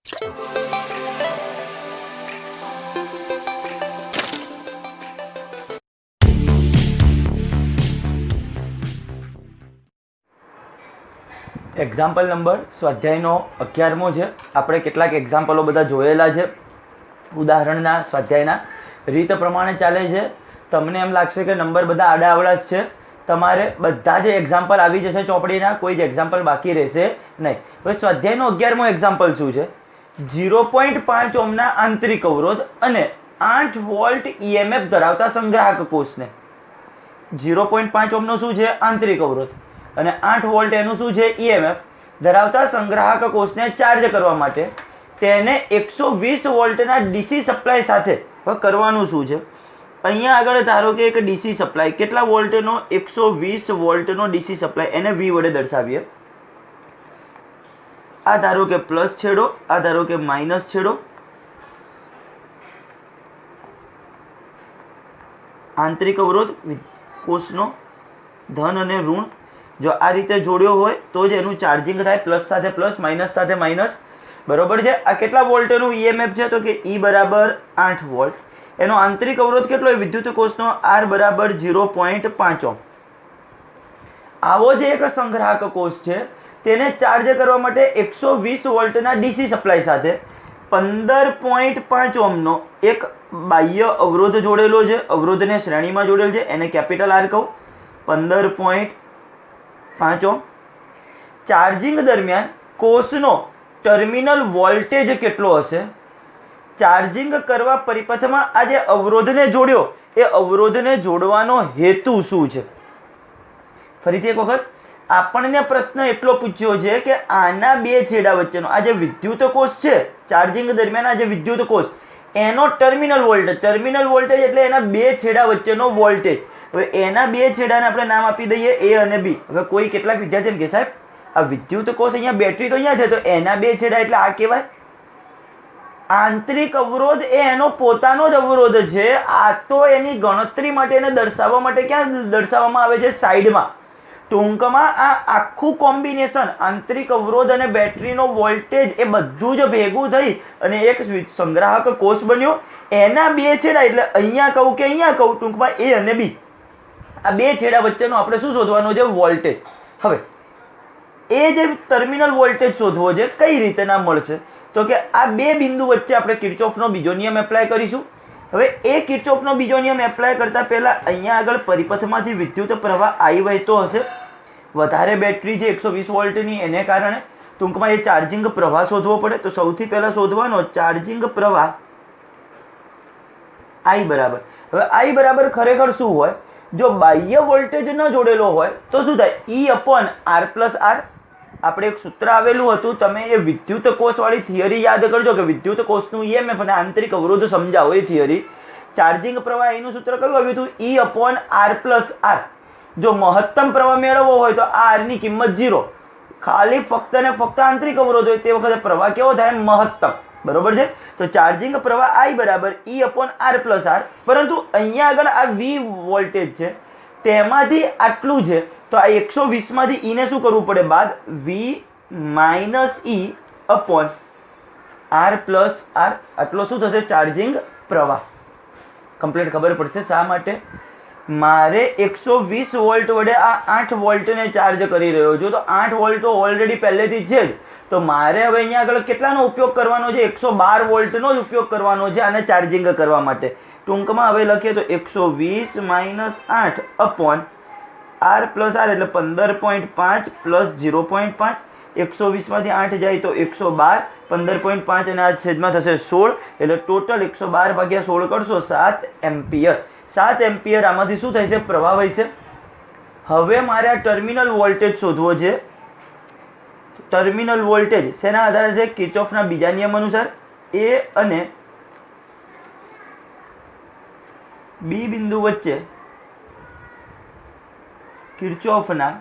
Example number સ્વાધ્યાયનો 11મો છે. આપણે કેટલાક એક્ઝામ્પલો બધા જોયેલા છે. ઉદાહરણના સ્વાધ્યાયના રીત પ્રમાણે ચાલે છે. તમને એમ લાગશે કે નંબર બધા આડાઅવળા જ છે. તમારે બધા જ એક્ઝામ્પલ આવી જશે ચોપડીના, કોઈ જ એક્ઝામ્પલ બાકી રહેશે નહીં. હવે સ્વાધ્યાયનો 11મો એક્ઝામ્પલ શું છે? 0.5 ઓહ્મના આંતરિક અવરોધ અને 8 વોલ્ટ EMF ધરાવતા સંગ્રાહક કોષને 0.5 ઓહ્મનો શું છે? આંતરિક અવરોધ અને 8 વોલ્ટ એનું શું છે? EMF ધરાવતા સંગ્રાહક કોષને ચાર્જ કરવા માટે તેને 120 વોલ્ટના DC સપ્લાય સાથે કરવાનું શું છે? અહીંયા આગળ ધારો કે એક DC સપ્લાય કેટલા વોલ્ટનો? 120 વોલ્ટનો DC સપ્લાય, એને V વડે દર્શાવીએ. આ ધારો કે પ્લસ છેડો, આ ધારો કે માઇનસ છેડો. આંતરિક અવરોધ કોષનો ધન અને ઋણ જો આ રીતે જોડ્યો હોય તો જ એનું ચાર્જિંગ થાય, પ્લસ સાથે પ્લસ, માઇનસ સાથે માઇનસ. બરોબર છે. આ કેટલા વોલ્ટનું EMF છે? તો કે E બરાબર 8 વોલ્ટ. એનો આંતરિક અવરોધ કેટલો હોય વિદ્યુત કોષનો? R બરાબર 0.5 ઓહ્મ. આવો જે એક સંગ્રાહક કોષ છે તેને ચાર્જ કરવા માટે 120 વોલ્ટના DC સપ્લાય સાથે 15.5 ઓહ્મનો એક બાહ્ય અવરોધ જોડેલો છે. અવરોધને શ્રેણીમાં જોડેલ છે, એને કેપિટલ R કહું. 15.5 ઓહ્મ. ચાર્જિંગ દરમિયાન કોષનો ટર્મિનલ વોલ્ટેજ કેટલો હશે? ચાર્જિંગ કરવા પરિપથમાં આ જે અવરોધને જોડ્યો એ અવરોધને જોડવાનો હેતુ શું છે? ફરીથી એક વખત આપણને પ્રશ્ન એટલો પૂછ્યો છે કે આના બે છેડા વચ્ચેનો આ જે વિદ્યુત કોષ છે, ચાર્જિંગ દરમિયાન આ જે વિદ્યુત કોષ એનો ટર્મિનલ વોલ્ટેજ એટલે એના બે છેડા વચ્ચેનો વોલ્ટેજ. હવે એના બે છેડાને આપણે નામ આપી દઈએ A અને B. હવે કોઈ કેટલાક વિદ્યાર્થી એમ કે સાહેબ આ વિદ્યુત કોષ અહીંયા, બેટરી તો અહીંયા છે, તો એના બે છેડા એટલે આ કહેવાય? આંતરિક અવરોધ એ એનો પોતાનો જ અવરોધ છે. આ તો એની ગણતરી માટે, એને દર્શાવવા માટે ક્યાં દર્શાવવામાં આવે છે? સાઈડમાં. ટૂંકમાં આ આખું કોમ્બિનેશન આંતરિક અવરોધ અને બેટરીનો વોલ્ટેજ એ બધું જ ભેગું થઈ અને એક સંગ્રાહક કોષ બન્યો. એના બે છેડા એટલે અહીંયા કહું કે અહીંયા કહું, ટૂંકમાં A અને B, આ બે છેડા વચ્ચેનો આપણે શું શોધવાનો છે? વોલ્ટેજ. હવે એ જે ટર્મિનલ વોલ્ટેજ શોધવો છે કઈ રીતના મળશે? તો કે આ બે બિંદુ વચ્ચે આપણે કિર્ચોફનો બીજો નિયમ એપ્લાય કરીશું. હવે એ કિર્ચોફનો બીજો નિયમ એપ્લાય કરતા પહેલા અહીંયા આગળ પરિપથમાંથી વિદ્યુત પ્રવાહ I વહેતો હશે. વધારે બેટરી છે 120 વોલ્ટની, એને કારણે ટૂંકમાં એ ચાર્જિંગ પ્રવાહ શોધવો પડે. તો સૌથી પહેલા શોધવાનો ચાર્જિંગ પ્રવાહ I બરાબર. હવે I બરાબર ખરેખર શું હોય? જો બાહ્ય વોલ્ટેજ ન જોડેલો હોય તો શું થાય? E/R plus R. આપણે એક સૂત્ર આવેલું હતું, તમે એ વિદ્યુત કોષ વાળી થિયરી યાદ કરજો કે વિદ્યુત કોષનું EMF અને આંતરિક અવરોધ સમજાવો એ થિયરી. ચાર્જિંગ પ્રવાહ એનું સૂત્ર કયું આવ્યું હતું? E/R plus R. જો મહત્તમ પ્રવાહ મેળવવો હોય તો R ની કિંમત 0. ખાલી ફક્ત ને ફક્ત આંતરિક અવરોધ હોય તે વખતે પ્રવાહ કેવો થાય? મહત્તમ. બરોબર છે. તો ચાર્જિંગ પ્રવાહ I બરાબર E/R પ્લસ R. પરંતુ અહીંયા આગળ આ V વોલ્ટેજ છે, તેમાંથી આટલું છે, તો આ 120 માંથી E ને શું કરવું પડે? બાદ. V minus E/R plus R. આટલો શું થશે? ચાર્જિંગ પ્રવાહ. કમ્પ્લીટ ખબર પડશે શા માટે? મારે 120 વોલ્ટ વડે આ 8 વોલ્ટને ચાર્જ કરી રહ્યો છું, તો 8 વોલ્ટ તો ઓલરેડી પહેલેથી છે જ. તો મારે હવે અહીંયા આગળ કેટલાનો ઉપયોગ કરવાનો છે? 112 વોલ્ટનો જ ઉપયોગ કરવાનો છે આને ચાર્જિંગ કરવા માટે. ટૂંકમાં હવે લખીએ તો 120 માઇનસ 8 R પ્લસ R એટલે 15.5 પ્લસ 0.5. 120 માંથી 8 જાય તો 112, 15.5 અને આ છેદમાં થશે 16 એટલે ટોટલ 112 ભાગ્યા 16 કરશો 7 એમ્પિયર. 7 એમ્પિયર આમાંથી શું થાય છે? પ્રવાહ વહેશે. હવે મારે આ ટર્મિનલ વોલ્ટેજ શોધવો છે. ટર્મિનલ વોલ્ટેજ શેના આધારે છે? કિર્ચોફના બીજા નિયમ અનુસાર. A અને B બિંદુ વચ્ચે કિર્ચોફના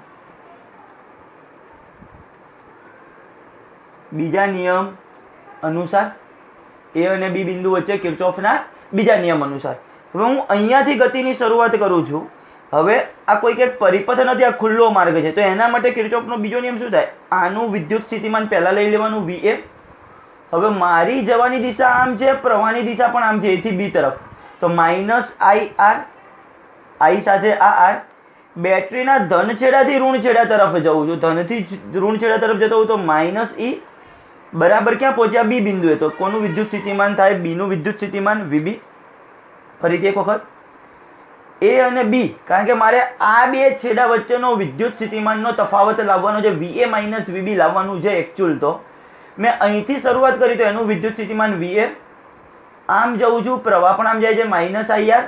બીજા નિયમ અનુસાર. A અને B બિંદુ વચ્ચે કિર્ચોફના બીજા નિયમ અનુસાર. હવે હું અહીંયાથી ગતિની શરૂઆત કરું છું. હવે આ કોઈ એક પરિપથ નથી, આ ખુલ્લો માર્ગ છે, તો એના માટે કિર્ચોફનો બીજો નિયમ શું થાય? આનું વિદ્યુત સ્થિતિમાન પહેલા લઈ લેવાનું VA. હવે મારી જવાની દિશા આમ છે, પ્રવાહની દિશા પણ આમ છે, A થી B તરફ. તો માઇનસ આઈ આર, આઈ સાથે આ આર. બેટરીના ધન છેડાથી ઋણ છેડા તરફ જવું છું, ધનથી ઋણ છેડા તરફ જતો હોઉં તો માઇનસ ઈ બરાબર ક્યાં પહોંચ્યા? બી બિંદુએ. તો કોનું વિદ્યુત સ્થિતિમાન થાય? બીનું વિદ્યુત સ્થિતિમાન વીબી. ફરીથી એક વખત એ અને બી, કારણ કે મારે આ બે છેડા વચ્ચેનો વિદ્યુત સ્થિતિમાનનો તફાવત લાવવાનો છે, વીએ માઇનસ વીબી લાવવાનું છે એકચ્યુઅલ. તો મેં અહીંથી શરૂઆત કરી તો એનું વિદ્યુત સ્થિતિમાન વીએ. આમ જઉં છું, પ્રવાહ પણ આમ જાય છે, માઇનસ આઈઆર.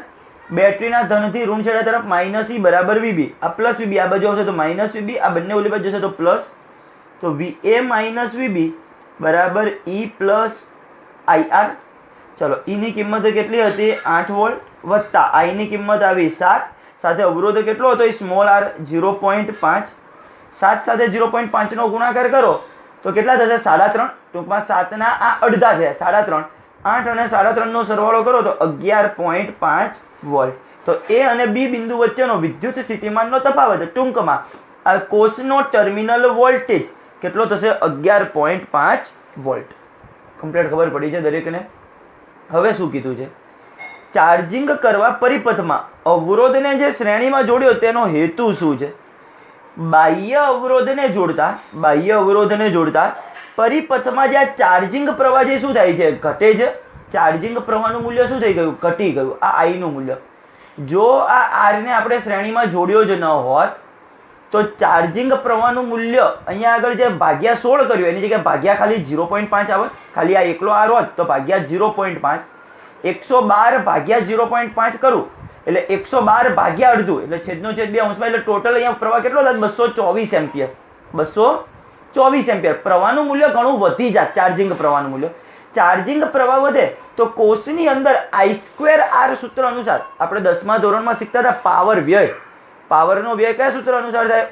બેટરીના ધનથી ઋણ છેડા તરફ માઇનસ ઈ બરાબર વીબી. આ પ્લસ વીબી આ બાજુ આવશે તો માઇનસ વીબી, આ બંને ઓલી બાજુ જશે તો પ્લસ. તો વીએ માઇનસ વીબી બરાબર ઈ પ્લસ આઈઆર. ચલો, ઈની કિંમત કેટલી હતી? 8 વોલ્ટ વત્તા આઈની કિંમત આવી 7. સાથે અવરોધ કેટલો હતો? Small R 0.5. 7 સાથે 0.5 નો ગુણાકાર કરો તો કેટલા થશે? 3.5. ટૂંકમાં 7 ના આ અડધા થયા, 3.5. 8 અને 3.5 નો સરવાળો કરો તો 11.5 વોલ્ટ. તો એ અને બી બિંદુ વચ્ચેનો વિદ્યુત સ્થિતિમાનનો તફાવત, ટૂંકમાં આ કોષનો ટર્મિનલ વોલ્ટેજ કેટલો થશે? 11.5 વોલ્ટ. કમ્પ્લીટ ખબર પડી છે દરેકને? હવે શું કીધું છે? ચાર્જિંગ કરવા પરિપથમાં અવરોધને જે શ્રેણીમાં જોડ્યો તેનો હેતુ શું છે? બાહ્ય અવરોધને જોડતા પરિપથમાં જે ચાર્જિંગ પ્રવાહ જે શું થાય છે? ઘટે છે. ચાર્જિંગ પ્રવાહનું મૂલ્ય શું થઈ ગયું? ઘટી ગયું. આ આઈ નું મૂલ્ય. જો આ આર ને આપણે શ્રેણીમાં જોડ્યો જ ન હોત તો ચાર્જિંગ પ્રવાહનું મૂલ્ય અહીંયા આગળ જે ભાગ્યા 16 કર્યું એની જગ્યાએ ભાગ્યા ખાલી 0.5 આવત. ખાલી આ એકલો આર હોત તો ભાગ્યા 0.5. 112 ભાગ્યા 0.5 કરું એટલે 112 ભાગ્યા અડધું એટલે છેદનો છેદ 2 અંશમાં, એટલે ટોટલ અહીંયા પ્રવાહ કેટલો થાય? 224 એમ્પિયર. 224 એમ્પિયર. પ્રવાહનું મૂલ્ય ઘણું વધી જાય. ચાર્જિંગ પ્રવાહનું મૂલ્ય, ચાર્જિંગ પ્રવાહ વધે તો કોષની અંદર I²R સૂત્ર અનુસાર આપણે 10મા ધોરણમાં શીખતા હતા પાવર વ્યય. પાવરનો વ્યય કયા સૂત્ર અનુસાર થાય?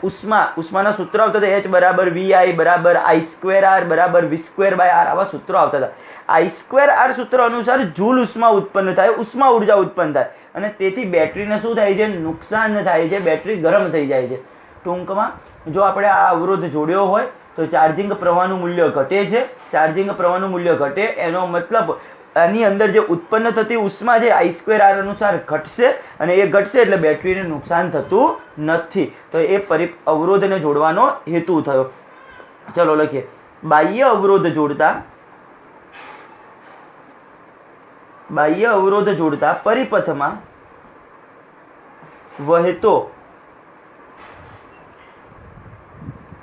ઉષ્માના સૂત્ર આવતા હતા H બરાબર VI બરાબર I²R બરાબર V²/R. આવા સૂત્રો આવતા હતા. I²R સૂત્ર અનુસાર જૂલ ઉષ્મા ઉત્પન્ન થાય, ઉષ્મા ઉર્જા ઉત્પન્ન થાય, અને તેથી બેટરીને શું થાય છે? નુકસાન થાય છે, બેટરી ગરમ થઈ જાય છે. ટૂંકમાં જો આપણે આ અવરોધ જોડ્યો હોય તો ચાર્જિંગ પ્રવાહનું મૂલ્ય ઘટે છે. ચાર્જિંગ પ્રવાહનું મૂલ્ય ઘટે એનો મતલબ આની અંદર જે ઉત્પન્ન થતી ઉષ્મા છે I²R અનુસાર ઘટશે, અને એ ઘટશે એટલે બેટરીને નુકસાન થતું નથી. તો એ અવરોધને જોડવાનો હેતુ થયો. ચલો લખીએ. બાહ્ય અવરોધ જોડતા પરિપથમાં વહેતો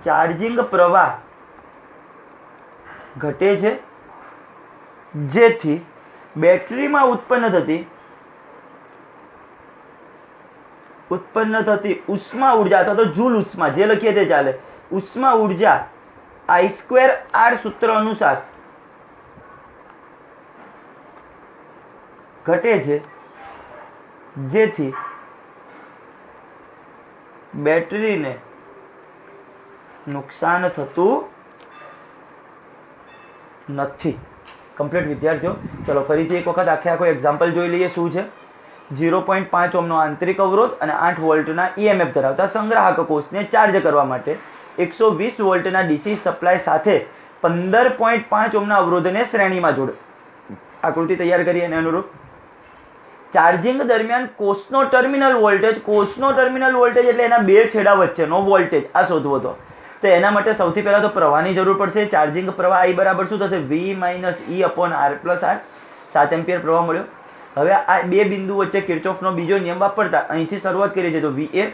ચાર્જિંગ પ્રવાહ ઘટે છે, જેથી બેટરીમાં ઉત્પન્ન થતી ઉષ્મા ઉર્જા અથવા તો જૂલ ઉષ્મા જે લખીએ તે ચાલે, ઉષ્મા ઉર્જા I²R સૂત્ર અનુસાર ઘટે છે, જેથી બેટરીને નુકસાન થતું નથી. કમ્પ્લીટ વિદ્યાર્થીઓ? ચલો ફરીથી એક વખત આખો એક્ઝામ્પલ જોઈ લઈએ. શું છે? 0.5 ઓહ્મનો આંતરિક અવરોધ અને 8 વોલ્ટના EMF ધરાવતા સંગ્રાહક કોષને ચાર્જ કરવા માટે 120 વોલ્ટના DC સપ્લાય સાથે 15.5 ઓહ્મના અવરોધને શ્રેણીમાં જોડે. આકૃતિ તૈયાર કરી અને અનુરૂપ ચાર્જિંગ દરમિયાન કોષનો ટર્મિનલ વોલ્ટેજ એટલે એના બે છેડા વચ્ચેનો વોલ્ટેજ આ શોધવો હતો. તો એના માટે સૌથી પહેલા તો પ્રવાહની જરૂર પડશે. ચાર્જિંગ પ્રવાહ I બરાબર શું થશે? V minus E/R+R. 7 એમ્પિયર પ્રવાહ મળ્યો. હવે આ બે બિંદુ વચ્ચે કિર્ચોફનો બીજો નિયમ વાપરતા અહીંથી શરૂઆત કરીએ છીએ. તો VA,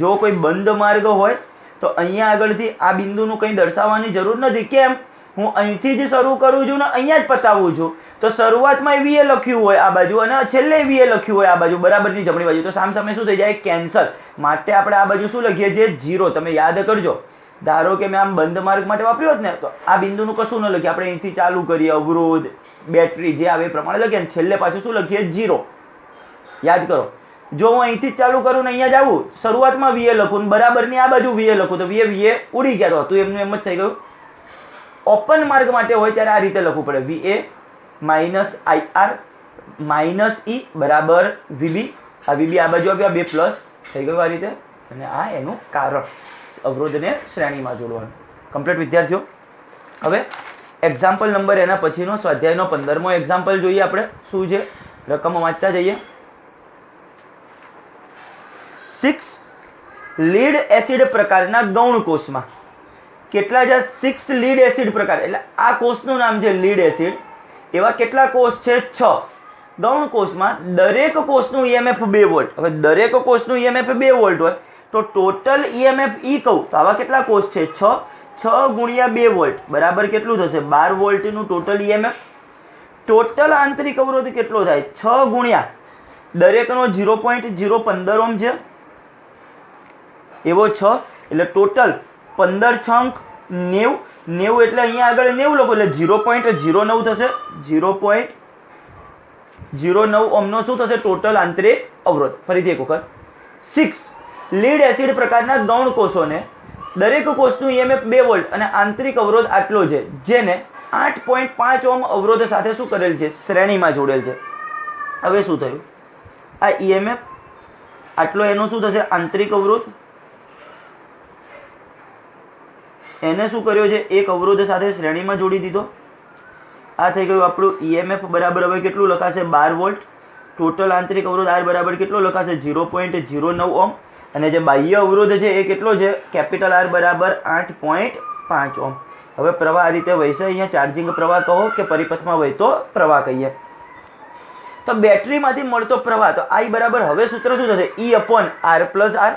જો કોઈ બંધ માર્ગ હોય તો અહીંયા આગળથી આ બિંદુનું કંઈ દર્શાવવાની જરૂર નથી. કેમ? હું અહીંથી જ શરૂ કરું છું ને અહીંયા જ પતાવું છું. તો શરૂઆતમાં VA લખ્યું હોય આ બાજુ અને છેલ્લે VA લખ્યું હોય આ બાજુ, બરાબરની જમણી બાજુ, તો સામે શું થઈ જાય? કેન્સલ. માટે આપણે આ બાજુ શું લખીએ છીએ? 0. તમે યાદ કરજો. ધારો કે મેં આમ બંધ માર્ગ માટે વાપર્યો હોત ને તો આ બિંદુનું કશું ન લખીએ. આપણે અહીંથી ચાલુ કરીએ, અવરોધ, બેટરી જે આવે એ પ્રમાણે લખીએ, છેલ્લે પાછું શું લખીએ? 0. યાદ કરો. જો હું અહીંથી જ ચાલુ કરું ને અહીંયા જાવું, શરૂઆતમાં VA લખું ને બરાબરની આ બાજુ VA લખું તો VA ઉડી ગયા તો એમનું એમ જ થઈ ગયું. ઓપન માર્ગ માટે હોય ત્યારે આ રીતે લખવું પડે. VA minus IR minus E બરાબર VB. આ VB આ બાજુ આવ્યું, આ બે પ્લસ થઈ ગયું આ રીતે, અને આ એનું કારણ અવરોધને શ્રેણીમાં જોડવાનું. કમ્પ્લીટ વિદ્યાર્થીઓ? હવે એક્ઝામ્પલ નંબર એના પછીનો સ્વાધ્યાયનો 15મો એક્ઝામ્પલ જોઈએ આપણે શું છે. રકમો વાંચતા જઈએ. 6 લીડ એસિડ પ્રકારના ગૌણ કોષમાં કેટલા છે? 6 લીડ એસિડ પ્રકાર, એટલે આ કોષનું નામ છે લીડ એસિડ. એવા કેટલા કોષ છે? 6 ગૌણ કોષમાં. દરેક કોષનું ઈએમએફ 2 વોલ્ટ. હવે દરેક કોષનું ઈએમએફ 2 વોલ્ટ હોય તો ટોટલ ઈએમએફ ઈ કહું તો આવા કેટલા કોષ છે? 6. 6 ગુણ્યા 2 વોલ્ટ બરાબર કેટલું થશે? 12 વોલ્ટનું ટોટલ ઈએમએફ. ટોટલ આંતરિક અવરોધ કેટલો થાય? 6 ગુણ્યા દરેકનો 0.015 ઓહ્મ છે એવો 6 એટલે ટોટલ 15 છંક 90. 90 એટલે અહીંયા આગળ 90 લખો એટલે 0.09 થશે. 0.09 ઓહ્મનો શું થશે? ટોટલ આંતરિક અવરોધ. ફરીથી એક વખત. 6 લીડ એસિડ પ્રકારના ગૌણ કોષોને દરેક કોષનું ઈએમએફ 2 વોલ્ટ અને આંતરિક અવરોધ આટલો છે, જેને 8.5 ઓહ્મ અવરોધ સાથે શું કરેલ છે? શ્રેણીમાં જોડેલ છે. હવે શું થયું? આ ઈએમએફ આટલો એનો શું થશે? આંતરિક અવરોધ. એને શું કર્યો છે? એક અવરોધ સાથે શ્રેણીમાં જોડી દીધો. આ થઈ ગયું આપણું ઈએમએફ બરાબર. હવે કેટલું લખાશે? 12 વોલ્ટ. ટોટલ આંતરિક અવરોધ આર બરાબર કેટલો લખાશે? 0.09 ઓહ્મ. અને જે બાહ્ય અવરોધ છે એ કેટલો છે? કેપિટલ આર બરાબર 8.5 ઓહ્મ. હવે પ્રવાહ આ રીતે વહેશે. અહીંયા ચાર્જિંગ પ્રવાહ કહો કે પરિપથમાં વહેતો પ્રવાહ કહીએ. તો બેટરીમાંથી મળતો પ્રવાહ તો I બરાબર હવે સૂત્ર શું થશે? E upon R plus R.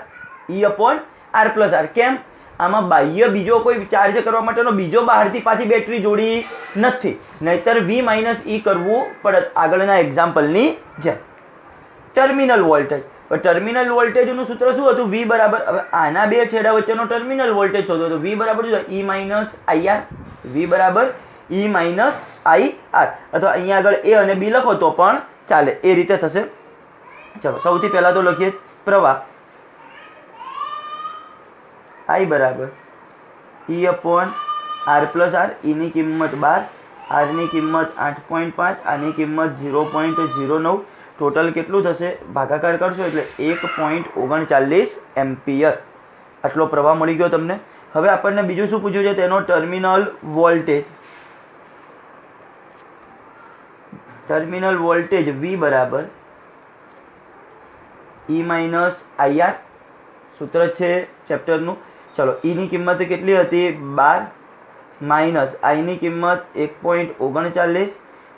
E upon R plus R. કેમ? આમાં બાહ્ય બીજો કોઈ ચાર્જ કરવા માટેનો બીજો બહારથી પાછી બેટરી જોડી નથી, નહીતર V માઇનસ E કરવું પડે આગળના એક્ઝામ્પલની જેમ. Terminal voltage. ટર્મિનલ વોલ્ટેજનું સૂત્ર શું હતું? V બરાબર, હવે આના બે છેડા વચ્ચેનો ટર્મિનલ વોલ્ટેજ શોધો તો V બરાબર શું? E minus IR. V બરાબર E માઇનસ IR. અથવા અહીંયા આગળ A અને B લખો તો પણ ચાલે, એ રીતે થશે. ચલો સૌથી પહેલા તો લખીએ પ્રવાહ I બરાબર E upon R plus R. ની કિંમત 12, આરની કિંમત 8.5, આની કિંમત 0.09. ટોટલ કેટલું થશે? ભાગાકાર કરશો એટલે 1.39 એમ્પિયર. આટલો પ્રવાહ મળી ગયો તમને. હવે આપણને બીજું શું પૂછ્યું છે? તેનો terminal voltage. Terminal voltage V બરાબર E માઇનસ IR. સૂત્ર છે ચેપ્ટરનું. ચલો E ની કિંમત કેટલી હતી? 12 માઇનસ I ની કિંમત 1.39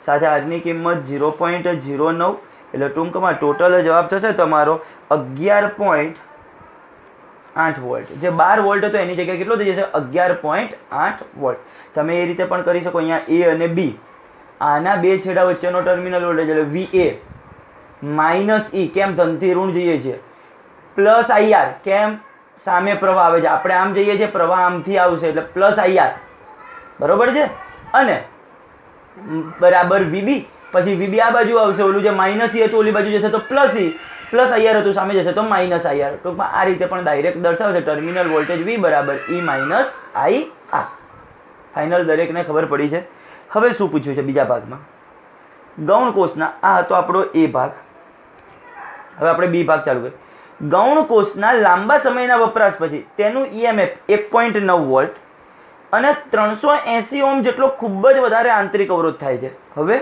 સાથે R ની કિંમત 0.09 એટલે ટૂંકમાં ટોટલ જવાબ થશે તમારો 11.8 વોલ્ટ. જે 12 વોલ્ટ હતો એની જગ્યાએ કેટલો થઈ જશે? 11.8 વોલ્ટ. તમે એ રીતે પણ કરી શકો. અહીંયા A અને B આના બે છેડા વચ્ચેનો ટર્મિનલ વોલ્ટેજ એટલે VA માઇનસ E. કેમ? ધનથી ઋણ જઈએ છીએ. Plus IR. કેમ? સામે પ્રવાહ આવે છે, આપણે આમ જઈએ છીએ, પ્રવાહ આમથી આવશે એટલે પ્લસ IR. બરોબર છે. અને બરાબર VB. પછી VB આ બાજુ આવશે, ઓલું જે માઇનસ E હતું ઓલી બાજુ જશે તો પ્લસ E. પ્લસ IR હતું સામે જશે તો માઇનસ IR. ટૂંકમાં આ રીતે પણ ડાયરેક્ટ દર્શાવશે ટર્મિનલ વોલ્ટેજ V બરાબર E માઇનસ IR. ફાઇનલ દરેકને ખબર પડી છે. હવે શું પૂછ્યું છે બીજા ભાગમાં? ગૌણ કોષના, આ હતો આપણો A ભાગ. હવે આપણે B ભાગ ચાલુ કરીએ. ગૌણ કોષના લાંબા સમયના વપરાશ પછી તેનું ઈએમએફ 1.9 વોલ્ટ અને 380 ઓહ્મ જેટલો ખૂબ જ વધારે આંતરિક અવરોધ થાય છે. હવે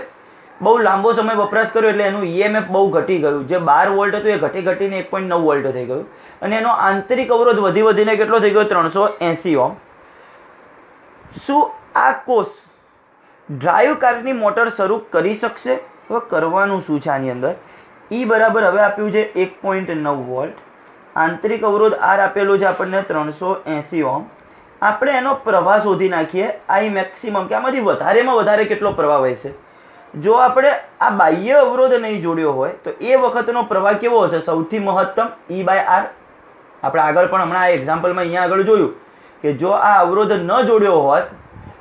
બહુ લાંબો સમય વપરાશ કર્યો એટલે એનું ઈએમએફ બહુ ઘટી ગયું. જે 12 વોલ્ટ હતું એ ઘટીને 1.9 વોલ્ટ થઈ ગયું અને એનો આંતરિક અવરોધ વધીને કેટલો થઈ ગયો? 380 ઓહ્મ. શું આ કોષ ડ્રાઈવ કારની મોટર શરૂ કરી શકશે? હવે કરવાનું શું છે આની અંદર? E બરાબર હવે આપ્યું છે 1.9 વોલ્ટ. આંતરિક અવરોધ R આપેલો છે આપણને 380 ઓહ્મ. આપણે એનો પ્રવાહ શોધી નાખીએ. I મેક્સિમમ કે આમાંથી વધારેમાં વધારે કેટલો પ્રવાહ વહેશે. જો આપણે આ બાહ્ય અવરોધ નહીં જોડ્યો હોય તો એ વખતનો પ્રવાહ કેવો હશે? સૌથી મહત્તમ E/R. આપણે આગળ પણ હમણાં આ એક્ઝામ્પલમાં અહીંયા આગળ જોયું કે જો આ અવરોધ ન જોડ્યો હોત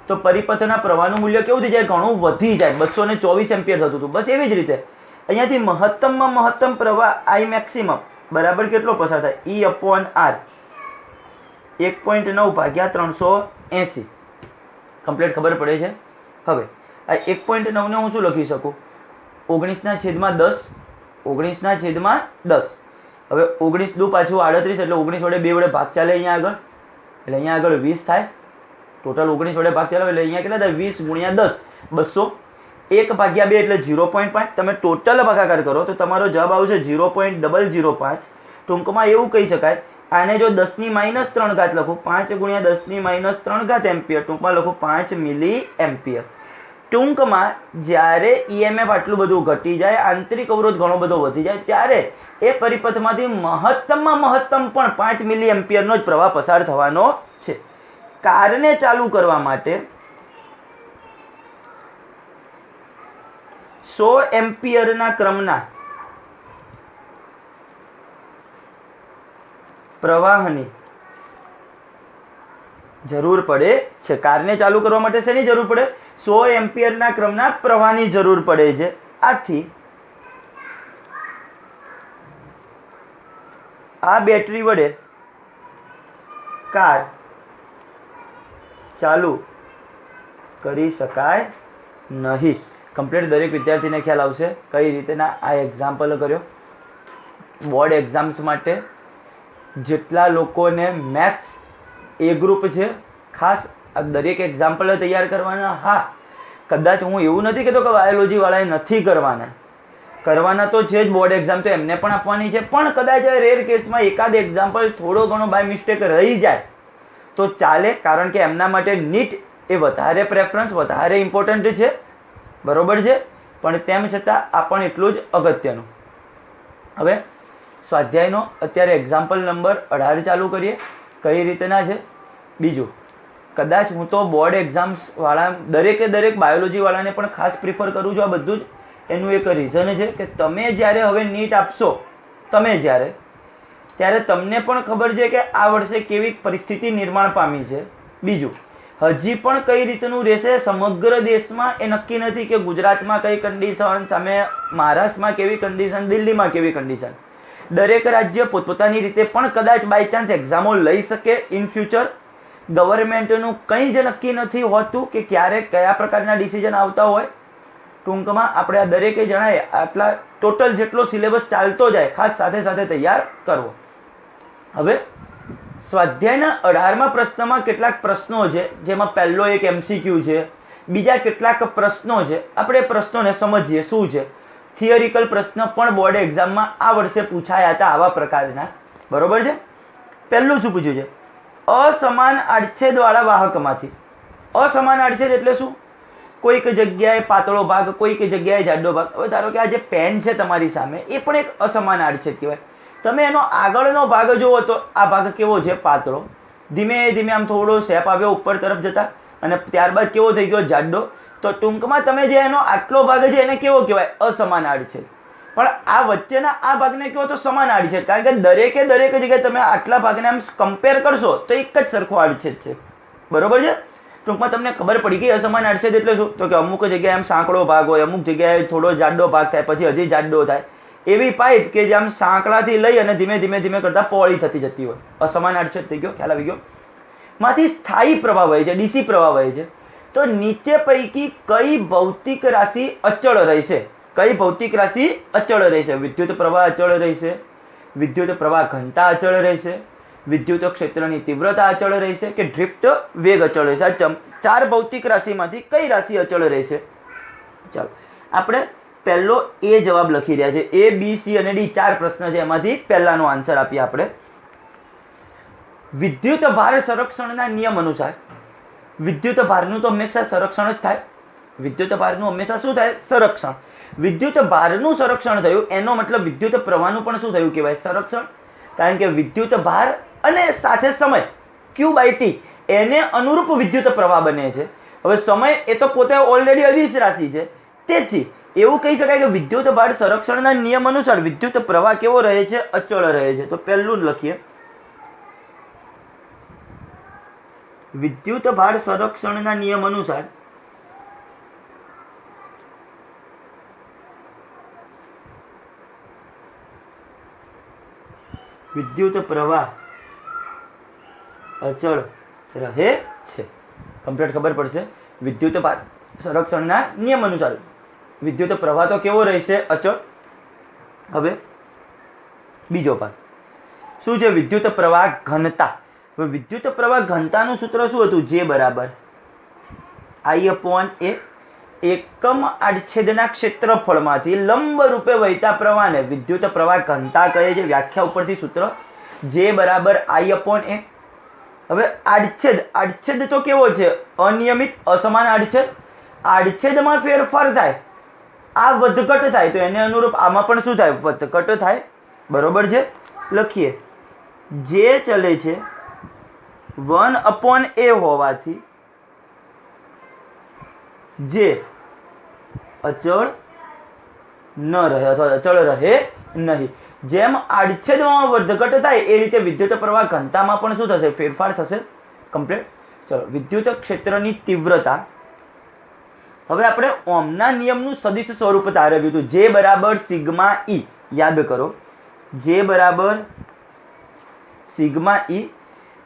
તો પરિપથના પ્રવાહનું મૂલ્ય કેવું થઈ જાય? ઘણું વધી જાય. 224 એમ્પિયર થતું હતું. બસ એવી જ રીતે અહીંયાથી મહત્તમમાં મહત્તમ પ્રવાહ I મેક્સિમમ બરાબર કેટલો પસાર થાય? E upon R. 1.9 ભાગ્યા 380. કમ્પ્લીટ ખબર પડે છે. હવે આ 1.9 ને હું શું લખી શકું? 19/10. 19/10. હવે 19 દુ પાછું 38 એટલે 19 વડે 2 વડે ભાગ ચાલે અહીંયા આગળ એટલે અહીંયા આગળ 20 થાય. ટોટલ 19 વડે ભાગ ચલાવે એટલે અહીંયા કેટલા થાય 20 ગુણ્યા 10 200 1 ભાગ્યા 2 એટલે 0.5 તમે ટોટલ ભાગાકાર કરો તો તમારો જવાબ આવશે 0.005 ટૂંકમાં એવું કહી શકાય આને જો 10⁻³ ઘાત લખું 5 ગુણ્યા 10⁻³ ઘાત એમ્પિયર ટૂંકમાં લખું 5 મિલી એમ્પિયર ટૂંકમાં જ્યારે ઈએમએફ આટલું બધું ઘટી જાય આંતરિક અવરોધ ઘણો બધો વધી જાય ત્યારે એ પરિપથમાંથી મહત્તમમાં મહત્તમ પણ 5 મિલી એમ્પિયરનો જ પ્રવાહ પસાર થવાનો છે કારને ચાલુ કરવા માટે 100 એમ્પિયરના ક્રમના પ્રવાહની જરૂર પડે છે કારને ચાલુ કરવા માટે શેની જરૂર પડે 100 એમ્પિયરના ક્રમના પ્રવાહની જરૂર પડે છે આથી આ બેટરી વડે કાર ચાલુ કરી શકાય નહીં કમ્પ્લીટ દરેક વિદ્યાર્થીને ખ્યાલ આવશે કઈ રીતના આ એક્ઝામ્પલ કર્યો બોર્ડ એક્ઝામ્સ માટે જેટલા લોકોને મેથ્સ એ ગ્રુપ છે ખાસ આ દરેક એક્ઝામ્પલ તૈયાર કરવાના હા કદાચ હું એવું નથી કહેતો કે બાયોલોજીવાળાએ નથી કરવાના તો છે જ બોર્ડ એક્ઝામ તો એમને પણ આપવાની છે પણ કદાચ રેર કેસમાં એકાદ એક્ઝામ્પલ થોડો ઘણો બાય મિસ્ટેક રહી જાય તો ચાલે કારણ કે એમના માટે નીટ એ વધારે પ્રેફરન્સ વધારે ઇમ્પોર્ટન્ટ છે બરોબર છે પણ તેમ છતાં આ પણ એટલું જ અગત્યનું હવે સ્વાધ્યાયનો અત્યારે એક્ઝામ્પલ નંબર 18 ચાલુ કરીએ કઈ રીતના છે બીજું કદાચ હું તો બોર્ડ એક્ઝામ્સવાળા દરેક બાયોલોજીવાળાને પણ ખાસ પ્રિફર કરું છું આ બધું જ એનું એક રીઝન છે કે તમે જ્યારે હવે નીટ આપશો ત્યારે તમને પણ ખબર છે કે આ વર્ષે કેવી પરિસ્થિતિ નિર્માણ પામી છે બીજું હજી પણ કઈ રીતનું રહેશે સમગ્ર દેશમાં એ નક્કી નથી કે ગુજરાતમાં કઈ કન્ડિશન સામે મહારાષ્ટ્રમાં કેવી કન્ડિશન દિલ્હીમાં કેવી કન્ડિશન દરેક રાજ્ય પોતપોતાની રીતે પણ કદાચ બાય ચાન્સ એક્ઝામો લઈ શકે ઇન ફ્યુચર ગવર્મેન્ટનું કંઈ જ નક્કી નથી હોતું કે ક્યારે કયા પ્રકારના ડિસિઝન આવતા હોય ટૂંકમાં આપણે આ દરેકે જણાય આટલા ટોટલ જેટલો સિલેબસ ચાલતો જાય ખાસ સાથે સાથે તૈયાર કરવો હવે સ્વાધ્યાયના 18મા પ્રશ્નમાં કેટલાક પ્રશ્નો છે જેમાં પહેલો એક MCQ છે બીજા કેટલાક પ્રશ્નો છે આપણે પ્રશ્નોને સમજીએ શું છે થિયરિકલ પ્રશ્ન પણ બોર્ડ એક્ઝામમાં આ વર્ષે પૂછાયા હતા આવા પ્રકારના બરોબર છે પહેલું શું પૂછ્યું છે અસમાન આડછેદવાળા વાહકમાંથી અસમાન આડછેદ એટલે શું કોઈક જગ્યાએ પાતળો ભાગ કોઈક જગ્યાએ જાડો ભાગ હવે ધારો કે આ જે પેન છે તમારી સામે એ પણ એક અસમાન આડછેદ કહેવાય તમે એનો આગળનો ભાગ જુઓ તો આ ભાગ કેવો છે પાતળો ધીમે ધીમે આમ થોડો શેપ આવ્યો ઉપર તરફ જતા અને ત્યારબાદ કેવો થઈ ગયો જાડો તો ટૂંકમાં તમે જે એનો આટલો ભાગ છે એને કેવો કહેવાય અસમાન આડછેદ પણ આ વચ્ચેના આ ભાગને કહો તો સમાન આડછેદ કારણ કે દરેક જગ્યાએ તમે આટલા ભાગને આમ કમ્પેર કરશો તો એક જ સરખો આડછેદ છે બરોબર છે ટૂંકમાં તમને ખબર પડી ગઈ અસમાન આડછેદ એટલે શું તો કે અમુક જગ્યાએ આમ સાંકડો ભાગ હોય અમુક જગ્યાએ થોડો જાડો ભાગ થાય પછી હજી જાડો થાય એવી પાઇપ કે જે આમ સાંકડાથી લઈ અને ધીમે ધીમે કરતા પહોળી થતી જતી હોય અસમાન આડછેદ થઈ ગયો ખ્યાલ આવી ગયો માંથી સ્થાયી પ્રવાહ વહે છે ડીસી પ્રવાહ વહે છે તો નીચે પૈકી કઈ ભૌતિક રાશિ અચળ રહેશે કઈ ભૌતિક રાશિ અચળ રહેશે વિદ્યુત પ્રવાહ અચળ રહેશે વિદ્યુત પ્રવાહ ઘનતા અચળ રહેશે વિદ્યુત ક્ષેત્રની તીવ્રતા અચળ રહેશે કે ડ્રિફ્ટ વેગ અચળ રહેશે આ ચાર ભૌતિક રાશિમાંથી કઈ રાશિ અચળ રહેશે ચાલો આપણે પહેલો એ જવાબ લખી રહ્યા છે A B C અને D ચાર પ્રશ્ન છે એમાંથી પહેલાનો આન્સર આપીએ આપણે વિદ્યુત ભાર સંરક્ષણના નિયમ અનુસાર વિદ્યુત ભારનું તો હંમેશા સંરક્ષણ જ થાય વિદ્યુત ભારનું હંમેશા શું થાય સંરક્ષણ વિદ્યુત ભારનું સંરક્ષણ થયું એનો મતલબ વિદ્યુત પ્રવાહનું પણ શું થયું કહેવાય સંરક્ષણ કારણ કે વિદ્યુત ભાર અને સાથે સમય Q/T એને અનુરૂપ વિદ્યુત પ્રવાહ બને છે હવે સમય એ તો પોતે ઓલરેડી અદિશ રાશિ છે તેથી એવું કહી શકાય કે વિદ્યુત ભાર સંરક્ષણના નિયમ અનુસાર વિદ્યુત પ્રવાહ કેવો રહે છે અચળ રહે છે તો પહેલું લખીએ વિદ્યુત ભાર સંરક્ષણના નિયમ અનુસાર વિદ્યુત પ્રવાહ અચળ રહે છે કમ્પ્લીટ ખબર પડશે વિદ્યુત ભાર સંરક્ષણના નિયમ અનુસાર વિદ્યુત પ્રવાહ તો કેવો રહેશે અચળ હવે બીજો ભાગ શું છે વિદ્યુત પ્રવાહ ઘનતા હવે વિદ્યુત પ્રવાહ ઘનતાનું સૂત્ર શું હતું? જે બરાબર I/A, એકમ આડછેદના ક્ષેત્રફળમાંથી લંબ રૂપે વહેતા પ્રવાહને વિદ્યુત પ્રવાહ ઘનતા કહે છે. વ્યાખ્યા ઉપરથી સૂત્ર જે બરાબર I/A. હવે આડછેદ તો કેવો છે? અનિયમિત અસમાન આડછેદ. આડછેદમાં ફેરફાર થાય, આ વધઘટ થાય, તો એને અનુરૂપ આમાં પણ શું થાય? વધઘટ થાય. બરોબર છે? લખીએ. જે ચલે છે 1/A હોવાથી જે અચળ ન રહે અથવા અચળ રહે નહીં. જેમ આડછેદમાં વધઘટ થાય એ રીતે વિદ્યુત પ્રવાહ ઘનતામાં પણ શું થશે? ફેરફાર થશે. કમ્પ્લીટ. ચલો, વિદ્યુત ક્ષેત્રની તીવ્રતા. હવે આપણે ઓહમના નિયમનું સદિશ સ્વરૂપ તારવ્યું હતું. જે બરાબર સિગ્મા E. યાદ કરો, જે બરાબર સિગ્મા E.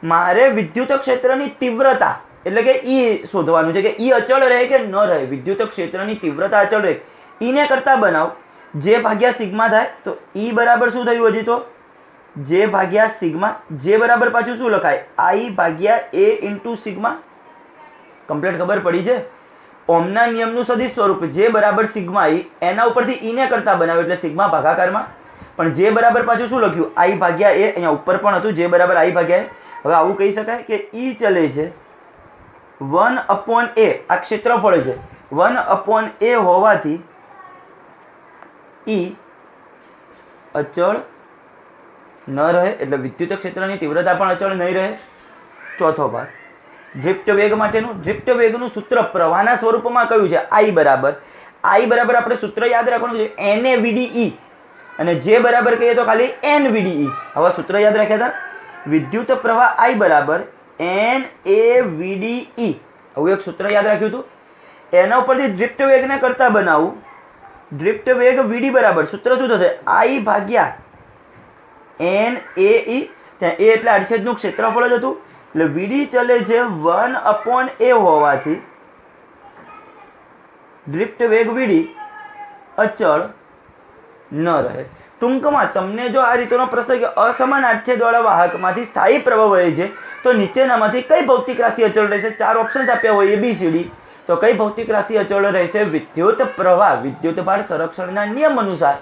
મારે વિદ્યુત ક્ષેત્રની તીવ્રતા એટલે કે E શોધવાનું છે કે E અચળ રહે કે ન રહે. વિદ્યુત ક્ષેત્રની તીવ્રતા અચળ રહે. E ને કરતા બનાવ, જે ભાગ્યા સિગ્મા થાય. તો E બરાબર શું થયું? હજી તો જે ભાગ્યા સિગ્મા. જે બરાબર પાછું શું લખાય? I/A into sigma. કમ્પ્લીટ ખબર પડી છે? ઓહમના નિયમનું સદિશ સ્વરૂપ જે બરાબર સિગ્મા E, એના ઉપરથી E ને કરતા બનાવે એટલે સિગ્મા ભાગાકારમાં. પણ જે બરાબર પાછું શું લખ્યું? I/A. અહીંયા ઉપર પણ હતું જે બરાબર I/A. હવે આવું કહી શકાય કે E ચલે છે 1/A. આ ક્ષેત્રફળ છે. 1/A હોવાથી E અચળ ન રહે એટલે વિદ્યુત ક્ષેત્રની તીવ્રતા પણ અચળ નહીં રહે. ચોથો ભાગ ડ્રિફ્ટ વેગ માટેનું. ડ્રિફ્ટ વેગનું સૂત્ર પ્રવાહના સ્વરૂપમાં કયું છે? I બરાબર આપણે સૂત્ર યાદ રાખવાનું છે NAVDE, અને જે બરાબર કહીએ તો ખાલી NVDE. હવે સૂત્ર યાદ રાખ્યા હતા. વિદ્યુત પ્રવાહ I બરાબર NAVDE. આવું એક સૂત્ર યાદ રાખ્યું હતું. એના ઉપરથી ડ્રિફ્ટ વેગને કરતા બનાવું. ડ્રિફ્ટ વેગ VD બરાબર સૂત્ર શું થશે? I/NAE. ત્યાં A એટલે આડછેદનું ક્ષેત્રફળ જ હતું. એટલે VD ચલે છે 1/A હોવાથી ડ્રિફ્ટ વેગ VD અચળ ન રહે. ટૂંકમાં તમને જો આ રીતનો પ્રશ્ન કે અસમાન આડછેદવાળા વાહકમાંથી સ્થાયી પ્રવાહ વહે છે તો નીચેનામાંથી કઈ ભૌતિક રાશિ અચળ રહેશે? 4 ઓપ્શન્સ આપ્યા હોય ABCD. તો કઈ ભૌતિક રાશિ અચળ રહેશે? વિદ્યુત પ્રવાહ. વિદ્યુત ભાર સંરક્ષણના નિયમ અનુસાર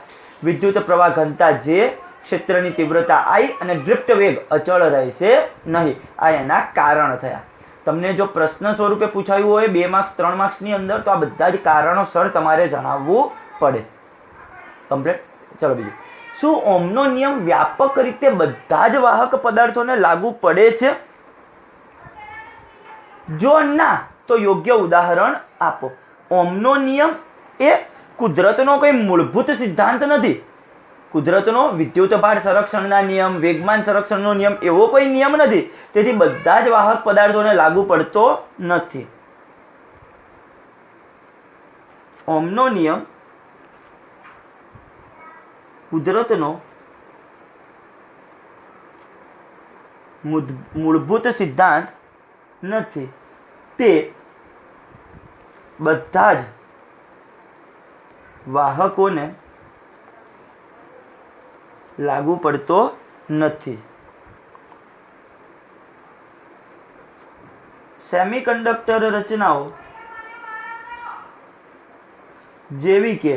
વિદ્યુત પ્રવાહ ઘનતા જે, ક્ષેત્રની તીવ્રતા I અને ડ્રિફ્ટ વેગ અચળ રહેશે નહીં. આ એના કારણ થયા. તમને જો પ્રશ્ન સ્વરૂપે પૂછાયું હોય 2 માર્ક્સ 3 માર્ક્સની અંદર, તો આ બધા જ કારણોસર તમારે જણાવવું પડે. કમ્પ્લીટ. ચલો બીજું. શું ઓહમનો નિયમ વ્યાપક રીતે બધા જ વાહક પદાર્થોને લાગુ પડે છે? જો ના, તો યોગ્ય ઉદાહરણ આપો. ઓહમનો નિયમ એ કુદરતનો કોઈ મૂળભૂત સિદ્ધાંત નથી. કુદરતનો વિદ્યુત ભાર સંરક્ષણના નિયમ, વેગમાન સંરક્ષણનો નિયમ એવો કોઈ નિયમ નથી. તેથી બધા જ વાહક પદાર્થોને લાગુ પડતો નથી. ઓહમનો નિયમ કુદરતનો મૂળભૂત સિદ્ધાંત નથી. તે બધા જ વાહકોને લાગુ પડતો નથી. સેમિકન્ડક્ટર રચનાઓ જેવી કે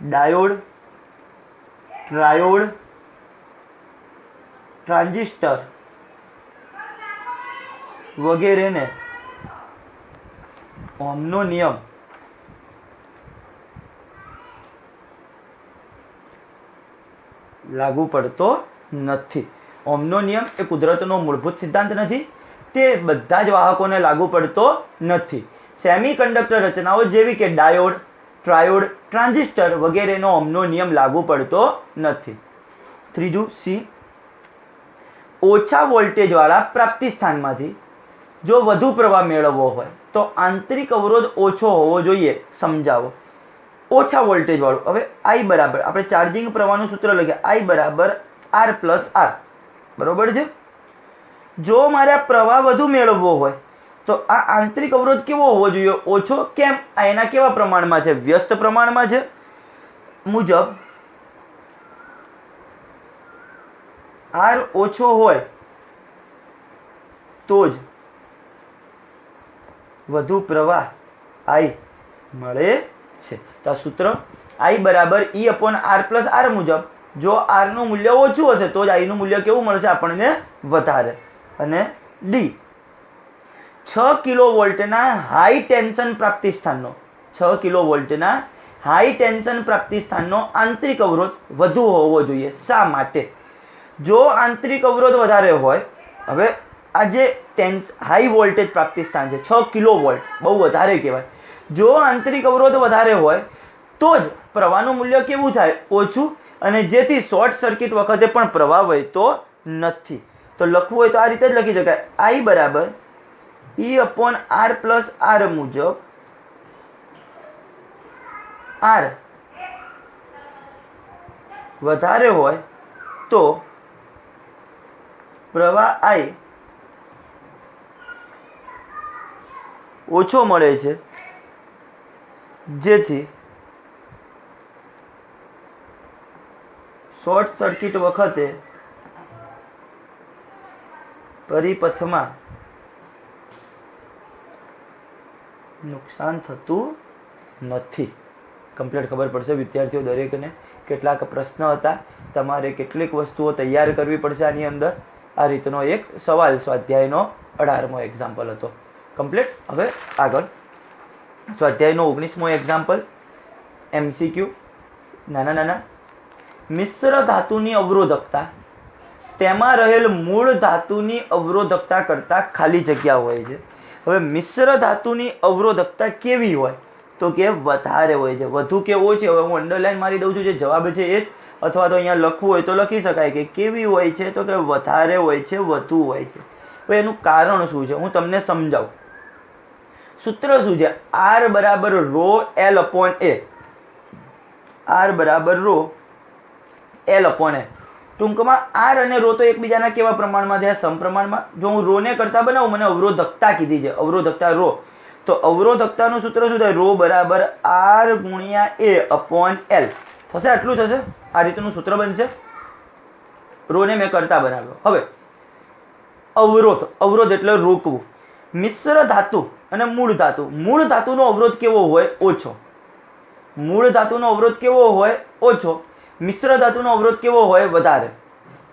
ડાયોડ, ટ્રાયોડ, ટ્રાન્ઝિસ્ટર વગેરેને ઓહમનો નિયમ લાગુ પડતો નથી. ઓહમનો નિયમ એ કુદરતનો મૂળભૂત સિદ્ધાંત નથી. તે બધા જ વાહકોને લાગુ પડતો નથી. સેમિકન્ડક્ટર રચનાઓ જેવી કે ડાયોડ, ટ્રાયોડ, ટ્રાન્ઝિસ્ટર વગેરેનો ઓહમનો નિયમ લાગુ પડતો નથી. ત્રીજું C. ઓછા વોલ્ટેજવાળા પ્રાપ્તિ સ્થાનમાંથી જો વધુ પ્રવાહ મેળવવો હોય તો આંતરિક અવરોધ ઓછો હોવો જોઈએ. સમજાવો. ઓછા વોલ્ટેજ વાળું. હવે I બરાબર આપણે ચાર્જિંગ પ્રવાહનું સૂત્ર લખીએ. I બરાબર R+R. બરોબર છે? જો મારે આ પ્રવાહ વધુ મેળવવો હોય તો આ આંતરિક અવરોધ કેવો હોવો જોઈએ? ઓછો. કેમ? આ એના કેવા પ્રમાણમાં છે? વ્યસ્ત પ્રમાણમાં છે. મુજબ R ઓછો હોય તો જ વધુ પ્રવાહ I મળે છે. તો આ સૂત્ર I બરાબર E/R+R મુજબ જો R નું મૂલ્ય ઓછું હશે તો જ I નું મૂલ્ય કેવું મળશે આપણને? વધારે. અને D 6 કિલોવોલ્ટના હાઈ ટેન્શન પ્રાપ્તિ સ્થાનનો 6 કિલોવોલ્ટના હાઈ ટેન્શન પ્રાપ્તિ સ્થાનનો આંતરિક અવરોધ વધુ હોવો જોઈએ. શા માટે? જો આંતરિક અવરોધ વધારે હોય, હવે આ જે હાઈ વોલ્ટેજ પ્રાપ્તિ સ્થાન છે 6 કિલોવોલ્ટ, બહુ વધારે કહેવાય. જો આંતરિક અવરોધ વધારે હોય તો જ પ્રવાહનું મૂલ્ય કેવું થાય? ઓછું, અને જેથી શોર્ટ સર્કિટ વખતે પણ પ્રવાહ વહેતો નથી. તો લખવું હોય તો આ રીતે જ લખી શકાય. I બરાબર E/R+R મુજબ R વધારે હોય તો પ્રવાહ I ઓછો મળે છે, જેથી શોર્ટ સર્કિટ વખતે પરિપથમાં નુકસાન થતું નથી. કમ્પ્લીટ ખબર પડશે વિદ્યાર્થીઓ દરેકને. કેટલાક પ્રશ્ન હતા, તમારે કેટલીક વસ્તુઓ તૈયાર કરવી પડશે આની અંદર. આ રીતનો એક સવાલ સ્વાધ્યાયનો 18મો એક્ઝામ્પલ હતો. કમ્પ્લીટ. હવે આગળ સ્વાધ્યાયનો 19મો એક્ઝામ્પલ MCQ. નાના નાના મિશ્ર ધાતુની અવરોધકતા તેમાં રહેલ મૂળ ધાતુની અવરોધકતા કરતાં ખાલી જગ્યા હોય છે. હવે મિશ્ર ધાતુની અવરોધકતા કેવી હોય? તો કે વધારે હોય છે. વધુ કે ઓછી? હવે હું અંડરલાઈન મારી દઉં છું, જે જવાબ છે એ જ, અથવા તો અહીંયા લખવું હોય તો લખી શકાય કે કેવી હોય છે, તો કે વધારે હોય છે, વધુ હોય છે. હવે એનું કારણ શું છે હું તમને સમજાવું. સૂત્ર શું છે? R બરાબર ρL/A. R બરાબર ρL/A. ટૂંકમાં R અને ρ તો એકબીજાના કેવા પ્રમાણમાં થયા? સમપ્રમાણમાં. જો હું ρ ને કરતા બનાવું, મને અવરોધકતા કીધી છે, અવરોધકતા ρ, તો અવરોધકતાનું સૂત્ર શું થાય? ρ બરાબર R/A/L થશે. આટલું થશે. આ રીતનું સૂત્ર બનશે. ρ ને મેં કરતા બનાવ્યો. હવે અવરોધ, અવરોધ એટલે રોકવું. મિશ્ર ધાતુ અને મૂળ ધાતુ. મૂળ ધાતુનો અવરોધ કેવો હોય? ઓછો. મૂળ ધાતુનો અવરોધ કેવો હોય? ઓછો. મિશ્ર ધાતુનો અવરોધ કેવો હોય? વધારે.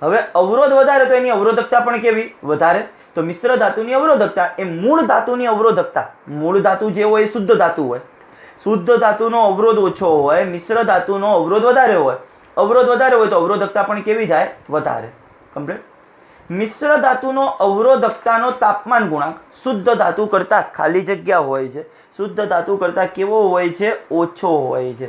હવે અવરોધ વધારે તો એની અવરોધકતા પણ કેવી? વધારે. તો મિશ્ર ધાતુની અવરોધકતા એ મૂળ ધાતુની અવરોધકતા, મૂળ ધાતુ જે હોય એ શુદ્ધ ધાતુ હોય, શુદ્ધ ધાતુનો અવરોધ ઓછો હોય, મિશ્ર ધાતુનો અવરોધ વધારે હોય. અવરોધ વધારે હોય તો અવરોધકતા પણ કેવી થાય? વધારે. કમ્પ્લીટ. મિશ્ર ધાતુનો અવરોધકતાનો તાપમાન ગુણાંક શુદ્ધ ધાતુ કરતાં ખાલી જગ્યા હોય છે, શુદ્ધ ધાતુ કરતાં કેવો હોય છે? ઓછો હોય છે.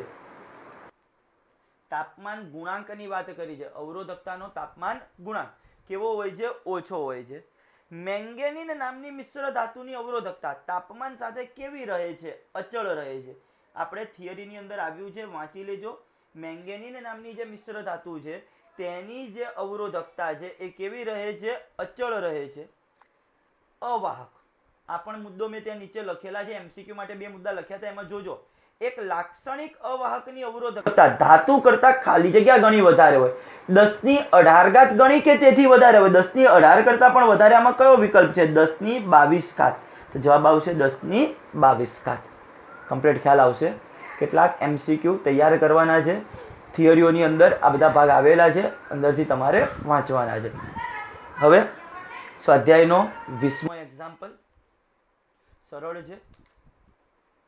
તાપમાન ગુણાંકની વાત કરી છે. અવરોધકતાનો તાપમાન ગુણાંક કેવો હોય છે? ઓછો હોય છે. મેંગેનીન નામની મિશ્ર ધાતુની અવરોધકતા તાપમાન સાથે કેવી રહે છે? અચળ રહે છે. આપણે થિયરીની અંદર આવ્યું છે, વાંચી લેજો. મેંગેનીન નામની જે મિશ્ર ધાતુ છે તેની જે અવરોધકતા છે એ કેવી રહે છે? અચળ રહે છે. અવાહક. આ પણ મુદ્દો મેં ત્યાં નીચે લખેલા છે. MCQ માટે 2 મુદ્દા લખ્યા હતા, એમાં જોજો. એક લાક્ષણિક અવાહકની અવરોધકતા ધાતુ કરતા ખાલી જગ્યા ઘણી વધારે હોય. 1018 ગણી કે તેથી વધારે હોય. 1018 કરતા પણ વધારે. આમાં કયો વિકલ્પ છે? 1022. તો જવાબ આવશે 1022. કમ્પ્લીટ ખ્યાલ આવશે. કેટલાક MCQ તૈયાર કરવાના છે. થિયરીઓની અંદર આ બધા ભાગ આવેલા છે, અંદરથી તમારે વાંચવાના છે. હવે સ્વાધ્યાયનો 20મો એક્ઝામ્પલ સરળ છે.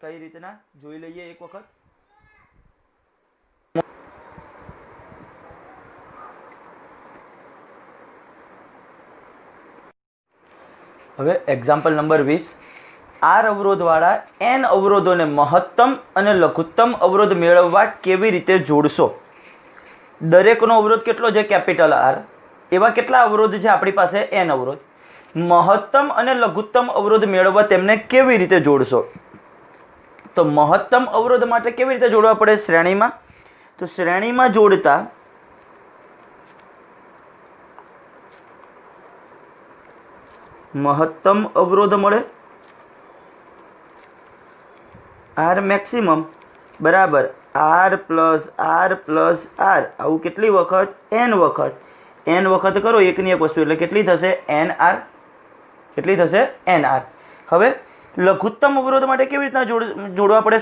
કઈ રીતના જોઈ લઈએ એક વખત. હવે એક્ઝામ્પલ નંબર 20. R અવરોધવાળા N અવરોધોને મહત્તમ અને લઘુત્તમ અવરોધ મેળવવા કેવી રીતે જોડશો? દરેકનો અવરોધ કેટલો છે? Capital R. એવા કેટલા અવરોધ છે આપણી પાસે? N અવરોધ. મહત્તમ અને લઘુત્તમ અવરોધ મેળવવા તેમને કેવી રીતે જોડશો? તો મહત્તમ અવરોધ માટે કેવી રીતે જોડવા પડે? શ્રેણીમાં. તો શ્રેણીમાં જોડતા મહત્તમ અવરોધ મળે. R મેક્સિમમ બરાબર R plus R plus R. આવું કેટલી વખત? N વખત. N વખત કરો એકની એક વસ્તુ એટલે કેટલી થશે? NR. કેટલી થશે NR. હવે લઘુત્તમ અવરોધ માટે કેવી રીતના જોડવા પડે?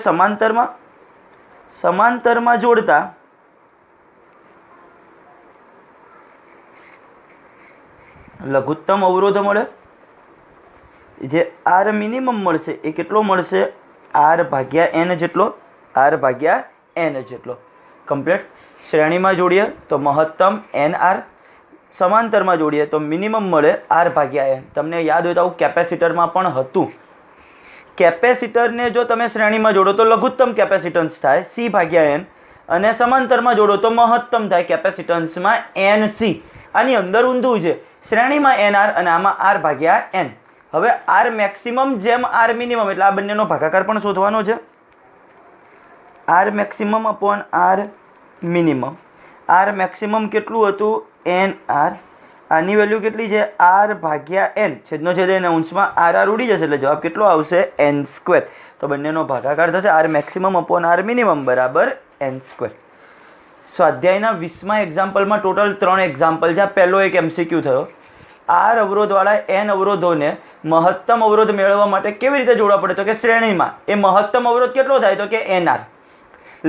સમાંતરમાં જોડતા લઘુત્તમ અવરોધ મળે, જે R મિનિમમ મળશે એ કેટલો મળશે? R ભાગ્યા N જેટલો, R ભાગ્યા N જેટલો. કમ્પ્લીટ. શ્રેણીમાં જોડીએ તો મહત્તમ NR, સમાંતરમાં જોડીએ તો મિનિમમ મળે R ભાગ્યા N. તમને યાદ હોય તો આવું કેપેસિટરમાં પણ હતું. કેપેસિટરને જો તમે શ્રેણીમાં જોડો તો લઘુત્તમ કેપેસિટન્સ થાય C ભાગ્યા N, અને સમાંતરમાં જોડો તો મહત્તમ થાય કેપેસિટન્સમાં NC. આની અંદર ઊંધું છે, શ્રેણીમાં NR અને આમાં R ભાગ્યા N. હવે R મેક્સિમમ જેમ R મિનિમમ, એટલે આ બંનેનો ભાગાકાર પણ શોધવાનો છે. R maximum upon R minimum. R maximum કેટલું હતું? NR. આની વેલ્યુ કેટલી છે? R ભાગ્યા N. છેદનો છેદ એને અંશમાં RR ઉડી જશે એટલે જવાબ કેટલો આવશે? N². તો બંનેનો ભાગાકાર થશે R maximum upon R minimum બરાબર N². સ્વાધ્યાયના 20મા એક્ઝામ્પલમાં ટોટલ 3 એક્ઝામ્પલ છે. પહેલો એક MCQ થયો. R અવરોધવાળા N અવરોધોને મહત્તમ અવરોધ મેળવવા માટે કેવી રીતે જોડવા પડે? તો કે શ્રેણીમાં. એ મહત્તમ અવરોધ કેટલો થાય? તો કે NR.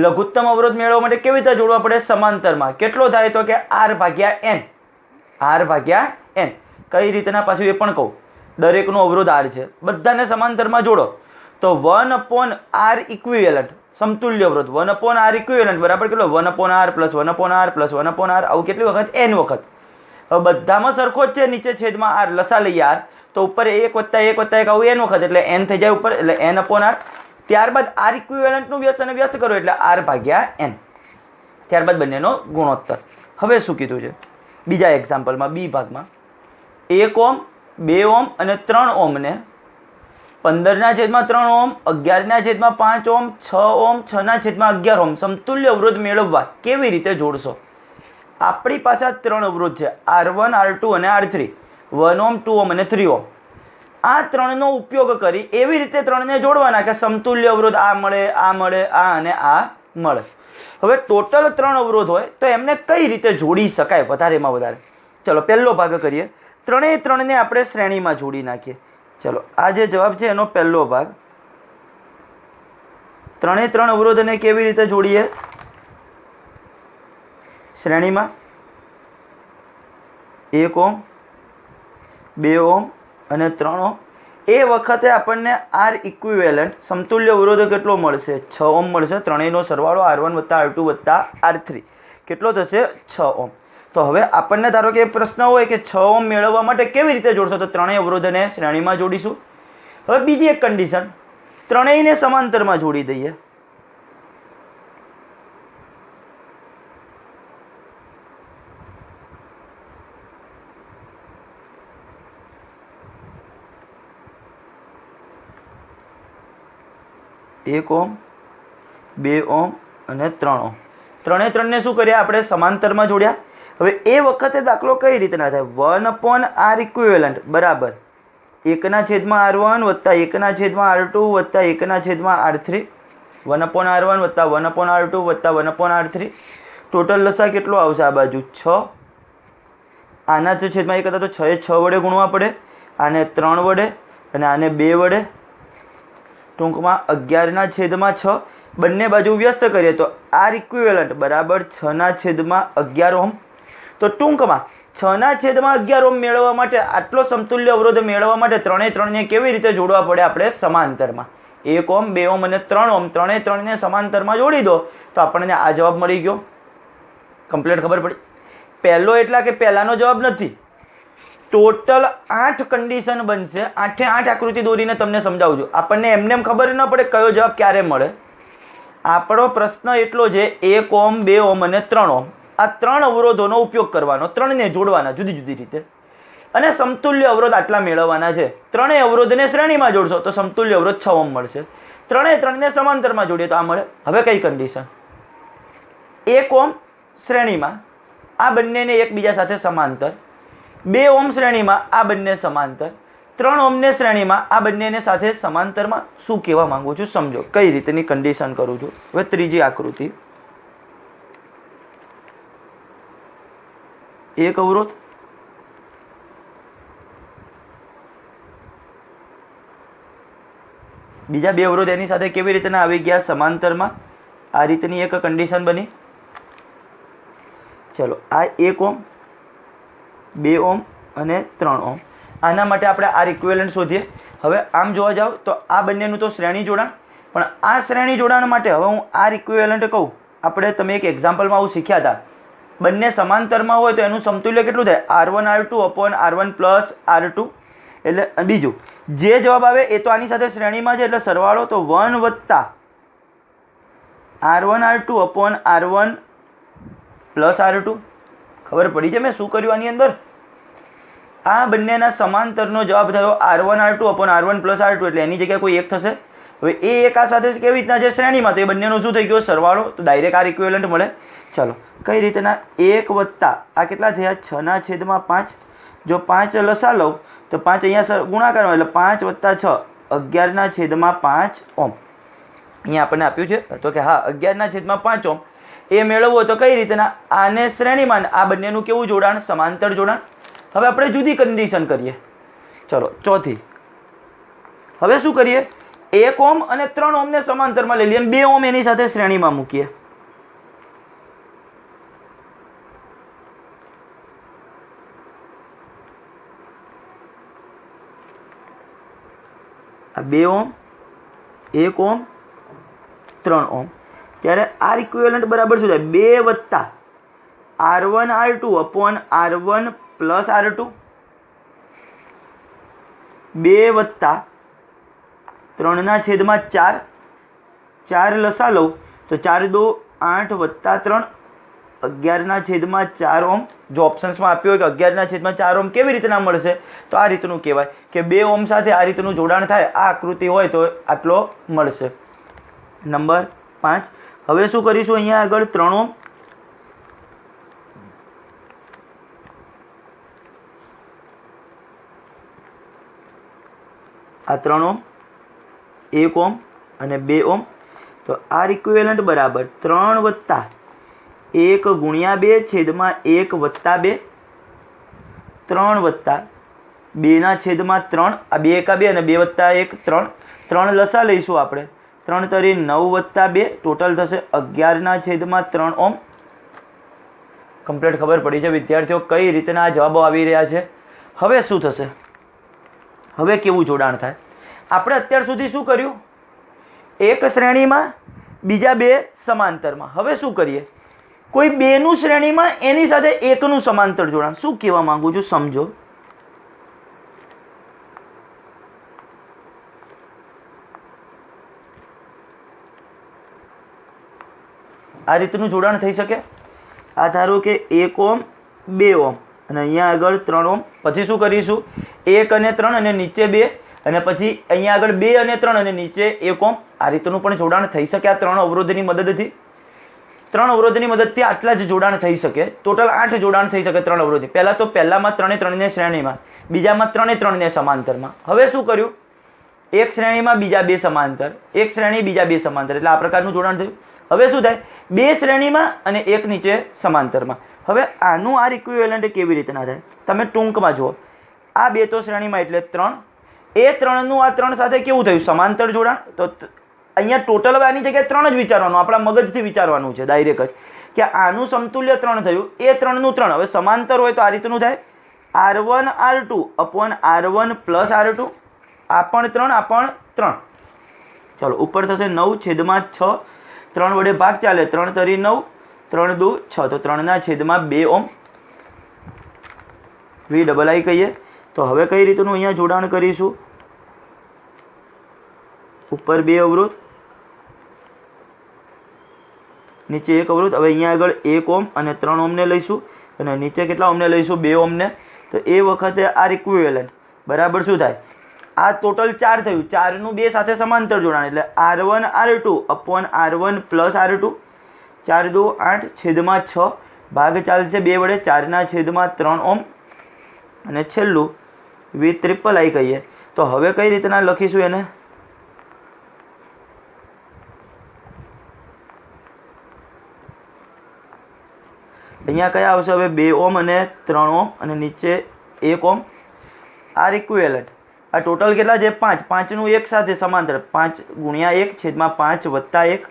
લઘુત્તમ અવરોધ મેળવવા માટે કેવી રીતે જોડવા પડે? સમાંતરમાં. કેટલો થાય? તો કે R ભાગ્યા N. R ભાગ્યા N. કઈ રીતના પાછું એ પણ કહું. દરેકનો અવરોધ R છે, બધાને સમાંતરમાં જોડો તો 1/R ઇક્વિવેલન્ટ, સમતુલ્ય અવરોધ 1/R ઇક્વિવેલન્ટ બરાબર કેટલો? 1/R plus 1/R plus 1/R. આવું કેટલી વખત? N વખત. હવે બધામાં સરખો જ છે, નીચે છેદમાં R, લસા લઈએ R તો ઉપર 1 + 1 + 1 આવું N વખત, એટલે N થઈ જાય ઉપર, એટલે N/R. ત્યારબાદ R ઇક્વિવેલન્ટનું વ્યસ્ત અને વ્યસ્ત કરો એટલે R ભાગ્યા N. ત્યારબાદ બંનેનો ગુણોત્તર. હવે શું કીધું છે બીજા એક્ઝામ્પલમાં, બી ભાગમાં? 1 ઓહ્મ, 2 ઓહ્મ અને 3 ઓહ્મને 15/3 ઓહ્મ, 11/5 ઓહ્મ, 6 ઓહ્મ, 6/11 ઓહ્મ સમતુલ્ય અવરોધ મેળવવા કેવી રીતે જોડશો? આપણી પાસે આ 3 અવરોધ છે, R1, R2 અને R3. 1 ઓહ્મ, 2 ઓહ્મ અને 3 ઓહ્મ. આ 3નો ઉપયોગ કરી એવી રીતે 3ને જોડવાના કે સમતુલ્ય અવરોધ આ મળે, આ મળે, આ અને આ મળે. હવે ટોટલ 3 અવરોધ હોય તો એમને કઈ રીતે જોડી શકાય વધારેમાં વધારે? ચલો પહેલો ભાગ કરીએ. 3ને આપણે શ્રેણીમાં જોડી નાખીએ. ચલો આ જે જવાબ છે એનો પહેલો ભાગ. 3 અવરોધને કેવી રીતે જોડીએ? શ્રેણીમાં 1 ઓહ્મ, 2 ઓહ્મ અને 3 ઓહ્મ. એ વખતે આપણને R ઇક્વિવેલન્ટ સમતુલ્ય અવરોધ કેટલો મળશે? 6 ઓહ્મ મળશે. ત્રણેયનો સરવાળો R1 + R2 + R3 કેટલો થશે? 6 ઓહ્મ. તો હવે આપણને ધારો કે પ્રશ્ન હોય કે 6 ઓહ્મ મેળવવા માટે કેવી રીતે જોડશો? તો ત્રણેય અવરોધને શ્રેણીમાં જોડીશું. હવે બીજી એક કન્ડિશન, ત્રણેયને સમાંતરમાં જોડી દઈએ. એક ઓહ્મ, 2 ઓહ્મ અને 3 ઓહ્મ. ત્રણને શું કર્યા? આપણે સમાંતરમાં જોડ્યા. હવે એ વખતે દાખલો કઈ રીતના થાય? 1/R ઇક્વિવેલન્ટ બરાબર 1/R1 + 1/R2 + 1/R3. 1/R1 + 1/R2 + 1/R3. Total લસા કેટલો આવશે? આ બાજુ 6. આના તો છેદમાં 1 હતા તો 6 એ 6 વડે ગુણવા પડે, આને 3 વડે અને આને 2 વડે. ટૂંકમાં 11/6. બંને બાજુ વ્યસ્ત કરીએ તો R ઇક્વિવેલન્ટ બરાબર 6/11 ઓહ્મ. તો ટૂંકમાં 6/11 ઓહ્મ મેળવવા માટે, આટલો સમતુલ્ય અવરોધ મેળવવા માટે 3ને કેવી રીતે જોડવા પડે? આપણે સમાંતરમાં. 1 ઓહ્મ, 2 ઓહ્મ અને 3 ઓહ્મ 3ને સમાંતરમાં જોડી દો તો આપણને આ જવાબ મળી ગયો. કમ્પ્લીટ ખબર પડી? પહેલો એટલા કે પહેલાનો જવાબ નથી, ટોટલ 8 કન્ડિશન બનશે. 8 8 આકૃતિ દોરીને તમને સમજાવું છું. આપણને એમને ખબર ન પડે કયો જવાબ ક્યારે મળે. આપણો પ્રશ્ન એટલો છે 1 ઓહ્મ, 2 ઓહ્મ અને 3 ઓહ્મ. આ 3 અવરોધોનો ઉપયોગ કરવાનો, 3ને જોડવાના જુદી જુદી રીતે, અને સમતુલ્ય અવરોધ આટલા મેળવવાના છે. ત્રણેય અવરોધને શ્રેણીમાં જોડશો તો સમતુલ્ય અવરોધ 6 ઓહ્મ મળશે. 3ને સમાંતરમાં જોડીએ તો આ મળે. હવે કઈ કન્ડિશન? 1 ઓહ્મ શ્રેણીમાં, આ બંનેને એકબીજા સાથે સમાંતર. 2 ઓહ્મ શ્રેણીમાં, આ બંને સમાંતર. 3 ઓહ્મને શ્રેણીમાં, આ બંનેને સાથે સમાંતરમાં. શું કહેવા માંગુ છું સમજો, કઈ રીતની કન્ડિશન કરું છું. હવે ત્રીજી આકૃતિ, એક અવરોધ, બીજા બે અવરોધ એની સાથે કેવી રીતના આવી ગયા સમાંતરમાં, આ રીતની એક કન્ડિશન બની. ચલો આ 1 ઓમ 2 ઓમ અને 3 ઓમ, આના માટે આપણે આર ઇક્વિવેલન્ટ શોધીએ. હવે આમ જોવા જાવ તો આ બંનેનું તો શ્રેણી જોડાણ, પણ આ શ્રેણી જોડાણ માટે હવે હું આર ઇક્વિવેલન્ટ કહું, આપણે તમે એક એક્ઝામ્પલમાં આવું શીખ્યા હતા, બંને સમાંતરમાં હોય તો એનું સમતુલ્ય કેટલું થાય, R1 R2 upon R1 plus R2. એટલે બીજું જે જવાબ આવે એ તો આની સાથે શ્રેણીમાં છે, એટલે સરવાળો તો 1 વત્તા R1 R2 upon R1 plus R2. ખબર પડી છે મેં શું કર્યું આની અંદર? આ બંનેના સમાંતરનો જવાબ થયો R1 R2 upon R1 plus R2, એટલે એની જગ્યાએ કોઈ એક થશે. હવે એ એક આ સાથે કેવી રીતના છે શ્રેણીમાં, તો એ બંનેનો શું થઈ ગયો સરવાળો, તો ડાયરેક્ટ આર ઇક્વિવેલન્ટ મળે. ચાલો કઈ રીતના 1 વત્તા આ કેટલા થયા 6/5, જો 5 લસા લઉં તો 5 અહીંયા ગુણાકારમાં, એટલે 5 વત્તા 6 11/5 ઓમ. અહીંયા આપણને આપ્યું છે તો કે હા 11/5 ઓમ. એ મેળવવો તો કઈ રીતના, આને શ્રેણીમાં, આ બંનેનું કેવું જોડાણ, સમાંતર જોડાણ. હવે આપણે જુદી કન્ડિશન કરીએ. ચલો ચોથી, હવે શું કરીએ, 1 ઓમ અને 3 ઓમને સમાંતરમાં લઈ લઈએ અને 2 ઓમ એની સાથે શ્રેણીમાં મૂકીએ. આ 2 ઓમ 1 ઓમ 3 ઓમ, ત્યારે આર ઇક્વિવેલન્ટ બરાબર શું થાય, 2 વત્તા R1 R2 upon R1 plus R2, 2 વત્તા 3/4, 4 લસા લઉં તો 4 2 8 વત્તા 3 11/4 ઓમ. જો ઓપ્શન્સમાં આપ્યું હોય કે 11/4 ઓમ કેવી રીતના મળશે, તો આ રીતનું કહેવાય કે 2 ઓમ સાથે આ રીતનું જોડાણ થાય, આ આકૃતિ હોય તો આટલો મળશે. નંબર 5, હવે શું કરીશું, અહીંયા આગળ 3 ઓમ, આ 3 ઓમ 1 ઓમ અને 2 ઓમ, તો આર ઇક્વિવેલન્ટ બરાબર 3 વત્તા 1 ગુણ્યા 2 છેદમાં 1 વત્તા 2, 3 વત્તા 2/3, આ 2 એકા 2 અને 2 વત્તા 1 3, 3 લસા લઈશું આપણે, 3 તરી 9 વત્તા 2, ટોટલ થશે 11/3 ઓમ. કમ્પ્લીટ ખબર પડી છે વિદ્યાર્થીઓ કઈ રીતના આ જવાબો આવી રહ્યા છે. હવે શું થશે, હવે કેવું જોડાણ થાય, આપણે અત્યાર સુધી શું કર્યું, એક શ્રેણીમાં બીજા બે સમાંતરમાં. હવે શું કરીએ, કોઈ બેનું શ્રેણીમાં એની સાથે એકનું સમાંતર જોડાણ. શું કહેવા માંગુ છું સમજો. આ રીતનું જોડાણ થઈ શકે. આ ધારો કે 1 ઓમ 2 ઓમ અને અહીંયા આગળ 3 ઓમ. પછી શું કરીશું, 1 અને 3 અને નીચે 2, અને પછી અહીંયા આગળ 2 અને 3 અને નીચે 1 ઓમ. આ રીતનું પણ જોડાણ થઈ શકે આ 3 અવરોધની મદદથી. 3 અવરોધની મદદથી આટલા જ જોડાણ થઈ શકે. ટોટલ 8 જોડાણ થઈ શકે 3 અવરોધની. પહેલાં તો પહેલામાં 3 3 ને શ્રેણીમાં, બીજામાં 3 3 ને સમાંતરમાં. હવે શું કર્યું, એક શ્રેણીમાં બીજા બે સમાંતર, એક શ્રેણી બીજા બે સમાંતર, એટલે આ પ્રકારનું જોડાણ થયું. હવે શું થાય, બે શ્રેણીમાં અને એક નીચે સમાંતરમાં. હવે આનું આર ઇક્વિવેલન્ટ કેવી રીતના થાય તમે ટૂંકમાં જુઓ. આ બે તો શ્રેણીમાં એટલે 3, એ 3નું આ 3 સાથે કેવું થયું, સમાંતર જોડાણ. તો અહીંયા ટોટલ હવે આની જગ્યાએ 3 જ વિચારવાનું, આપણા મગજથી વિચારવાનું છે ડાયરેક્ટ જ, કે આનું સમતુલ્ય 3 થયું, એ 3નું 3. હવે સમાંતર હોય તો આ રીતનું થાય, R1 R2 upon R1 plus R2. આ પણ 3, આ પણ 3. ચાલો ઉપર થશે 9/6, 3 વડે ભાગ ચાલે, 3 તરી 9, 3 2 6, તો 3/2 ઓમ. વી ડબલ આઈ કહીએ. તો હવે કઈ રીતનું અહીંયા જોડાણ કરીશું, ઉપર 2 અવરોધ, નીચે 1 અવરોધ. હવે અહીંયા આગળ 1 ઓમ અને 3 ઓમને લઈશું, અને નીચે કેટલા ઓમને લઈશું, 2 ઓમને. તો એ વખતે આર ઇક્વિવેલન્ટ બરાબર શું થાય, આ ટોટલ 4 થયું, 4નું 2 સાથે સમાંતર જોડાણ, એટલે R1 R2 upon R1 plus R2. 4 2 8 છેદમાં 6, ભાગ ચાલશે 2 વડે, 4/3 ઓમ. અને છેલ્લું વી ટ્રિપલ આઈ કહીએ. તો હવે કઈ રીતના લખીશું એને, અહીંયા કયા આવશે હવે, 2 ઓમ અને 3 ઓમ અને નીચે 1 ઓમ. આર ઇક્વિવેલન્ટ આ ટોટલ કેટલા છે? 5. 5નું એક સાથે સમાંતર 5 ગુણ્યા 1 છેદમાં 5 વત્તા 1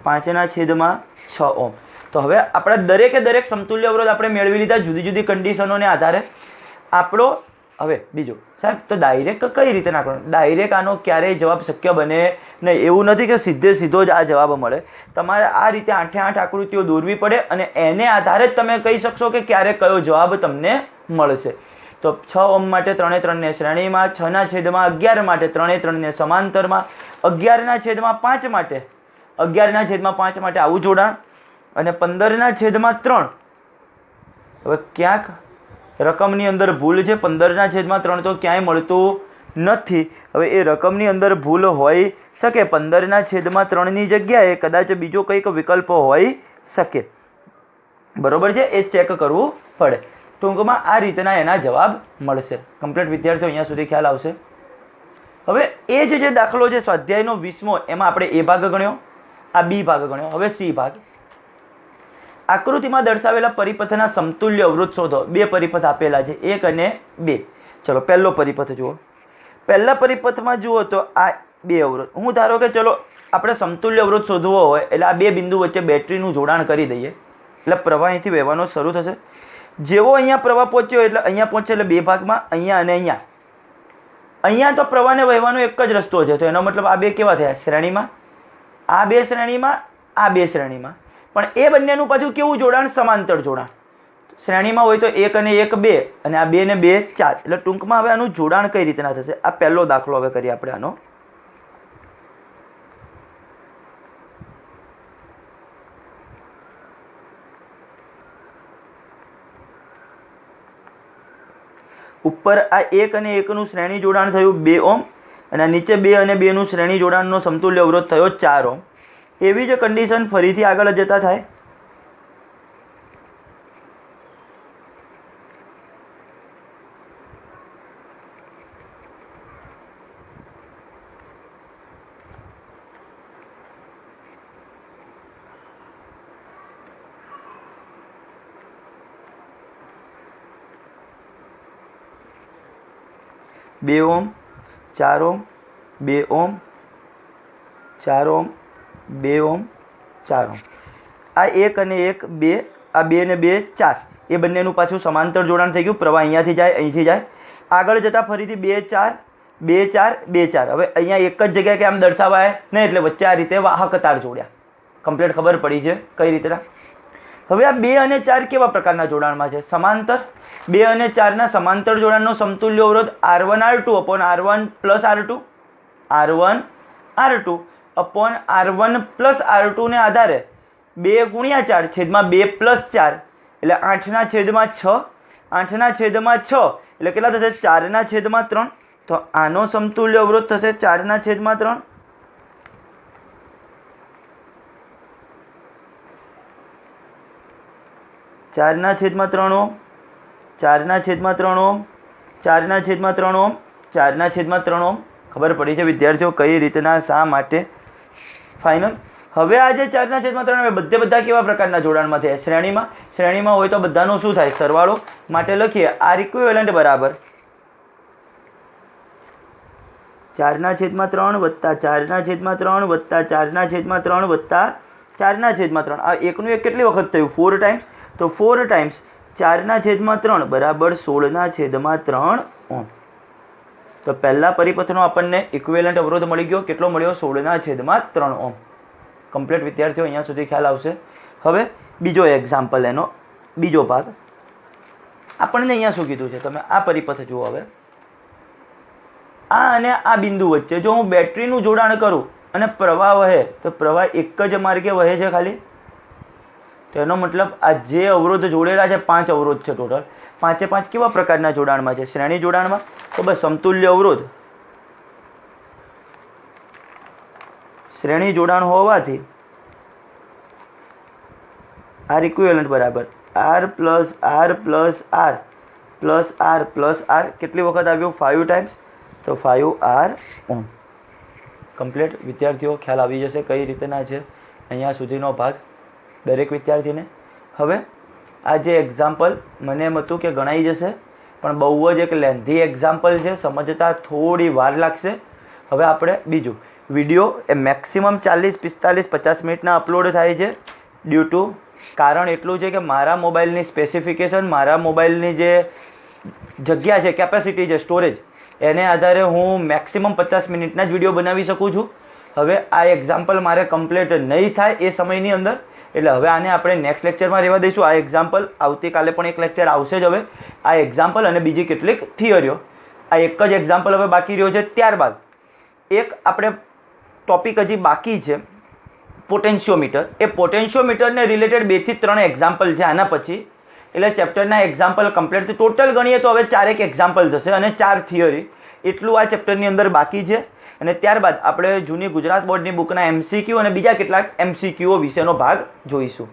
5ના છેદમાં 6 ઓમ. તો હવે આપણે દરેક સમતુલ્ય અવરોધ આપણે મેળવી લીધા જુદી જુદી કન્ડિશનોને આધારે. આપણો હવે બીજું સાહેબ તો ડાયરેક્ટ કઈ રીતે નાખવાનું? ડાયરેક્ટ આનો ક્યારેય જવાબ શક્ય બને નહીં. એવું નથી કે સીધો જ આ જવાબ મળે. તમારે આ રીતે 8 8 આકૃતિઓ દોરવી પડે અને એને આધારે જ તમે કહી શકશો કે ક્યારે કયો જવાબ તમને મળશે. તો 6 ઓમ માટે 3 3 ને શ્રેણીમાં, 6ના છેદમાં 11 માટે 3 3 ને સમાંતરમાં, 11ના છેદમાં 5 માટે 11ના છેદમાં 5 માટે આવું જોડાણ અને 15ના છેદમાં 3. હવે ક્યાંક રકમની અંદર ભૂલ છે. 15ના છેદમાં 3 તો ક્યાંય મળતું નથી. હવે એ રકમની અંદર ભૂલ હોઈ શકે. 15ના છેદમાં 3ની જગ્યાએ કદાચ બીજો કંઈક વિકલ્પ હોઈ શકે. બરોબર છે, એ ચેક કરવું પડે. ટૂંકમાં આ રીતના એના જવાબ મળશે. કમ્પ્લીટ વિદ્યાર્થીઓ અહીંયા સુધી ખ્યાલ આવશે. હવે એ જ જે દાખલો છે સ્વાધ્યાયનો 20મો, એમાં આપણે એ ભાગ ગણ્યો, આ બી ભાગ ગણ્યો. હવે સી ભાગ. આકૃતિમાં દર્શાવેલા પરિપથના સમતુલ્ય અવરોધ શોધો. 2 પરિપથ આપેલા છે, 1 અને 2. ચલો પહેલો પરિપથ જુઓ. પહેલા પરિપથમાં જુઓ તો આ 2 અવરોધ. હું ધારો કે ચલો આપણે સમતુલ્ય અવરોધ શોધવો હોય એટલે આ 2 બિંદુ વચ્ચે બેટરીનું જોડાણ કરી દઈએ એટલે પ્રવાહ અહીંથી વહેવાનો શરૂ થશે. જેવો અહીંયા પ્રવાહ પહોંચ્યો એટલે અહીંયા પહોંચે એટલે 2 ભાગમાં, અહીંયા અને અહીંયા. અહીંયા તો પ્રવાહને વહેવાનો એક જ રસ્તો છે. તો એનો મતલબ આ 2 કેવા થયા? શ્રેણીમાં. આ 2 શ્રેણીમાં, આ 2 શ્રેણીમાં. પણ એ બંનેનું પાછું કેવું જોડાણ? સમાંતર જોડાણ. શ્રેણીમાં હોય તો 1 અને 1 2 અને આ 2 ને 2 4. એટલે ટૂંકમાં હવે આનું જોડાણ કઈ રીતના થશે? આ પહેલો દાખલો હવે કરીએ આપણે આનો. ઉપર આ 1 અને 1નું શ્રેણી જોડાણ થયું 2 ઓમ અને નીચે 2 અને 2નું શ્રેણી જોડાણનો સમતુલ્ય અવરોધ થયો 4 ઓમ. એવી જ કન્ડિશન ફરીથી આગળ જતા થાય. બે ઓમ 4 ઓમ 2 ઓમ 4 ઓમ 2 ઓમ 4 ઓમ. આ 1 અને 1 2, આ 2 ને 2 4. એ બંનેનું પાછું સમાંતર જોડાણ થઈ ગયું. પ્રવાહ અહીંયાથી જાય, અહીંથી જાય. આગળ જતાં ફરીથી 2 4 2 4 2 4. હવે અહીંયા એક જ જગ્યાએ કે આમ દર્શાવાય નહીં એટલે વચ્ચે આ રીતે વાહક તાર જોડ્યા. કમ્પ્લીટ ખબર પડી છે કઈ રીતના. હવે આ 2 અને 4 કેવા પ્રકારના જોડાણમાં છે? સમાંતર. 2 અને 4ના સમાંતર જોડાણનો સમતુલ્ય અવરોધ R1 R2 upon R1 plus R2 R1 R2 upon R1 plus R2 ને આધારે 2 ગુણ્યા 4 છેદમાં 2 પ્લસ 4 એટલે 8ના છેદમાં 6. 8ના છેદમાં 6 એટલે કેટલા થશે? 4ના છેદમાં 3. તો આનો સમતુલ્ય અવરોધ થશે 4ના છેદમાં 3. ચારના છેદમાં 3 ઓમ, 4ના છેદમાં 3 ઓમ, 4ના છેદમાં 3 ઓમ, 4ના છેદમાં 3 ઓમ. ખબર પડી છે વિદ્યાર્થીઓ કઈ રીતના, શા માટે? ફાઇનલ. હવે આ જે 4ના છેદમાં 3 હવે બધા કેવા પ્રકારના જોડાણમાં થયા? શ્રેણીમાં. શ્રેણીમાં હોય તો બધાનો શું થાય? સરવાળો. માટે લખીએ આર ઇક્વિવેલન્ટ બરાબર 4ના છેદમાં 3 વત્તા 4ના છેદમાં 3 વત્તા 4ના છેદમાં 3 વત્તા 4ના છેદમાં 3. આ એકનું એક કેટલી વખત થયું? 4 ટાઈમ્સ. તો 4 ટાઈમ્સ 4ના છેદમાં 3 બરાબર 16ના છેદમાં 3 ઓમ. તો પહેલા પરિપથનો આપણને ઇક્વિવેલન્ટ અવરોધ મળી ગયો. કેટલો મળ્યો? 16ના છેદમાં 3 ઓમ. કમ્પ્લીટ વિદ્યાર્થીઓ અહીંયા સુધી ખ્યાલ આવશે. હવે બીજો એક્ઝામ્પલ, એનો બીજો ભાગ. આપણને અહીંયા શું કીધું છે? તમે આ પરિપથ જુઓ. હવે આ અને આ બિંદુ વચ્ચે જો હું બેટરીનું જોડાણ કરું અને પ્રવાહ વહે તો પ્રવાહ એક જ માર્ગે વહે છે ખાલી. તો એનો મતલબ આ જે અવરોધ જોડેલા છે 5 અવરોધ છે ટોટલ. 5એ 5 કેવા પ્રકારના જોડાણમાં છે? શ્રેણી જોડાણમાં. તો બસ સમતુલ્ય અવરોધ શ્રેણી જોડાણ હોવાથી આર ઇક્વિવેલન્ટ બરાબર R plus R plus R plus R plus R. કેટલી વખત આવ્યું? 5 ટાઈમ્સ. તો 5R ઓમ. કમ્પ્લીટ વિદ્યાર્થીઓ ખ્યાલ આવી જશે કઈ રીતના છે અહીંયા સુધીનો ભાગ દરેક વિદ્યાર્થીને. હવે આ જે એક્ઝામ્પલ મને એમ હતું કે ગણાઈ જશે પણ બહુ જ એક લેન્ધી એક્ઝામ્પલ છે, સમજતા થોડી વાર લાગશે. હવે આપણે બીજું, વિડીયો એ મેક્સિમમ 40-45-50 મિનિટના અપલોડ થાય છે ડ્યુ ટુ કારણ એટલું છે કે મારા મોબાઈલની સ્પેસિફિકેશન, મારા મોબાઈલની જે જગ્યા છે, કેપેસિટી છે, સ્ટોરેજ, એને આધારે હું મેક્સિમમ 50 મિનિટના જ વિડીયો બનાવી શકું છું. હવે આ એક્ઝામ્પલ મારે કમ્પ્લીટ નહીં થાય એ સમયની અંદર, એટલે હવે આને આપણે નેક્સ્ટ લેક્ચરમાં રહેવા દઈશું. આ એક્ઝામ્પલ આવતીકાલે પણ એક લેક્ચર આવશે જ. હવે આ એક્ઝામ્પલ અને બીજી કેટલીક થિયરીઓ, આ એક જ એક્ઝામ્પલ હવે બાકી રહ્યો છે. ત્યારબાદ એક આપણે ટોપિક હજી બાકી છે, પોટેન્શિયોમીટર. એ પોટેન્શિયોમીટરને રિલેટેડ 2 થી 3 એક્ઝામ્પલ છે આના પછી, એટલે ચેપ્ટરના એક્ઝામ્પલ કમ્પ્લીટ. ટોટલ ગણીએ તો હવે 4 એક્ઝામ્પલ થશે અને 4 થિયરી, એટલું આ ચેપ્ટરની અંદર બાકી છે. અને ત્યારબાદ આપણે જૂની ગુજરાત બોર્ડની બુકના MCQ અને બીજા કેટલાક MCQઓ વિશેનો ભાગ જોઈશું.